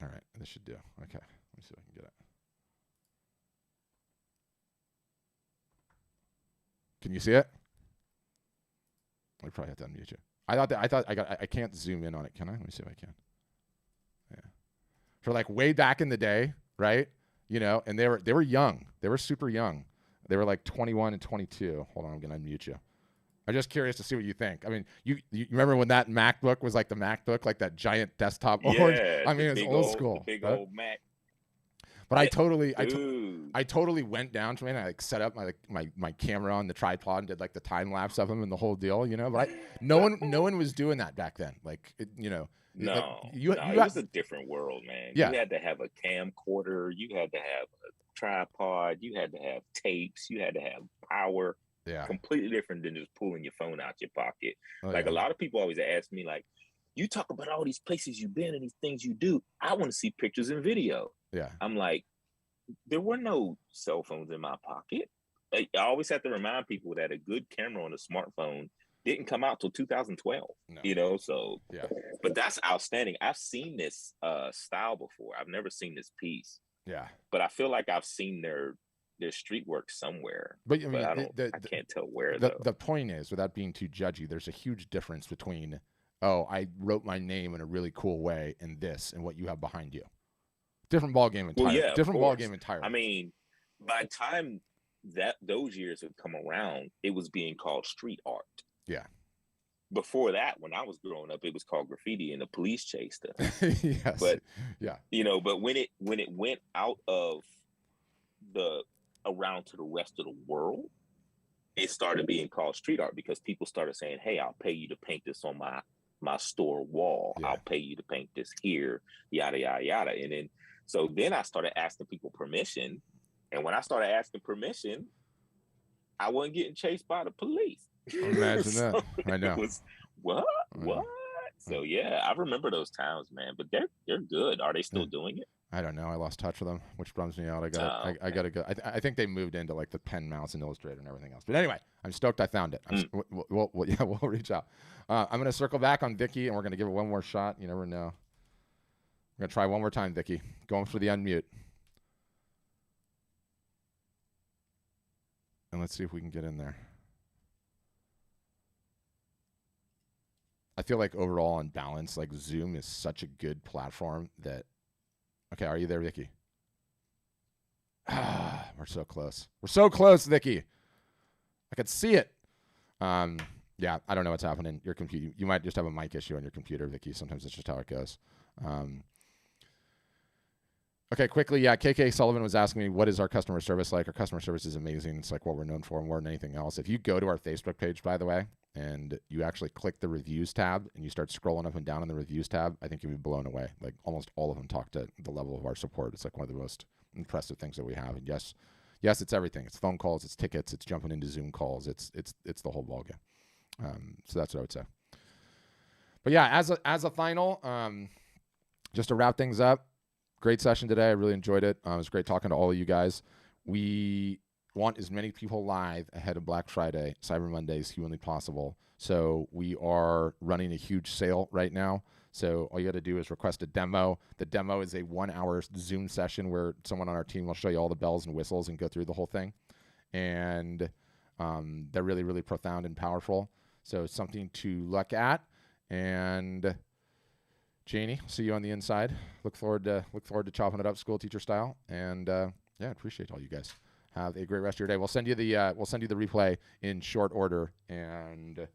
All right, this should do. Okay, let me see if I can get it. Can you see it? I probably have to unmute you. I can't zoom in on it. Can I? Let me see if I can. Yeah. For like way back in the day, right? You know, and they were young. They were super young. They were like 21 and 22. Hold on, I'm gonna unmute you. I'm just curious to see what you think. I mean, you remember when that MacBook was like the MacBook, like that giant desktop orange? I mean, it's old school. Big old Mac. But I totally went down to it. And I like set up my camera on the tripod and did like the time lapse of them and the whole deal, you know. But no one was doing that back then. Like it was a different world, man. Yeah. You had to have a camcorder. You had to have a tripod. You had to have tapes. You had to have power. Yeah. Completely different than just pulling your phone out your pocket. Oh, a lot of people always ask me, like, you talk about all these places you've been and these things you do. I want to see pictures and video. Yeah. I'm like, there were no cell phones in my pocket. I always have to remind people that a good camera on a smartphone didn't come out till 2012. No. You know, so yeah. But that's outstanding. I've seen this style before. I've never seen this piece. Yeah. But I feel like I've seen their street work somewhere. But I mean, I can't tell where. The point is, without being too judgy, there's a huge difference between, oh, I wrote my name in a really cool way and this and what you have behind you. Different ball game entirely. Well, yeah, different ball game entirely. I mean, by the time that those years had come around, it was being called street art. Yeah. Before that, when I was growing up, it was called graffiti, and the police chased us. Yes. But yeah, you know, but when it went out of around to the rest of the world, it started being called street art because people started saying, "Hey, I'll pay you to paint this on my store wall. Yeah. I'll pay you to paint this here, yada yada yada." And then I started asking people permission, and when I started asking permission, I wasn't getting chased by the police. Imagine that. I know. It was what? So yeah, I remember those times, man. But they're good. Are they still doing it? I don't know. I lost touch with them, which bums me out. I gotta go. I think they moved into like the pen, mouse, and Illustrator and everything else. But anyway, I'm stoked I found it. We'll reach out. I'm gonna circle back on Vicky, and we're gonna give it one more shot. You never know. I'm gonna try one more time, Vicky. Going for the unmute. and let's see if we can get in there. I feel like overall on balance, like Zoom is such a good platform that, okay, are you there, Vicky? Ah, we're so close. We're so close, Vicky. I could see it. Yeah, I don't know what's happening. Your computer, you might just have a mic issue on your computer, Vicky. Sometimes that's just how it goes. Okay, quickly, yeah, KK Sullivan was asking me, what is our customer service like? Our customer service is amazing. It's like what we're known for more than anything else. If you go to our Facebook page, by the way, and you actually click the reviews tab and you start scrolling up and down in the reviews tab, I think you'll be blown away. Like almost all of them talk to the level of our support. It's like one of the most impressive things that we have. And yes, it's everything. It's phone calls, it's tickets, it's jumping into Zoom calls. It's the whole ballgame. So that's what I would say. But yeah, as a final, just to wrap things up, great session today. I really enjoyed it. It was great talking to all of you guys. We want as many people live ahead of Black Friday, Cyber Monday as humanly possible. So we are running a huge sale right now. So all you got to do is request a demo. The demo is a 1-hour Zoom session where someone on our team will show you all the bells and whistles and go through the whole thing. And they're really, really profound and powerful. So something to look at. And Janie, see you on the inside. Look forward to chopping it up school teacher style. And yeah, appreciate all you guys. Have a great rest of your day. We'll send you the replay in short order, and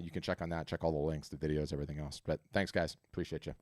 you can check on that. Check all the links, the videos, everything else. But thanks, guys. Appreciate you.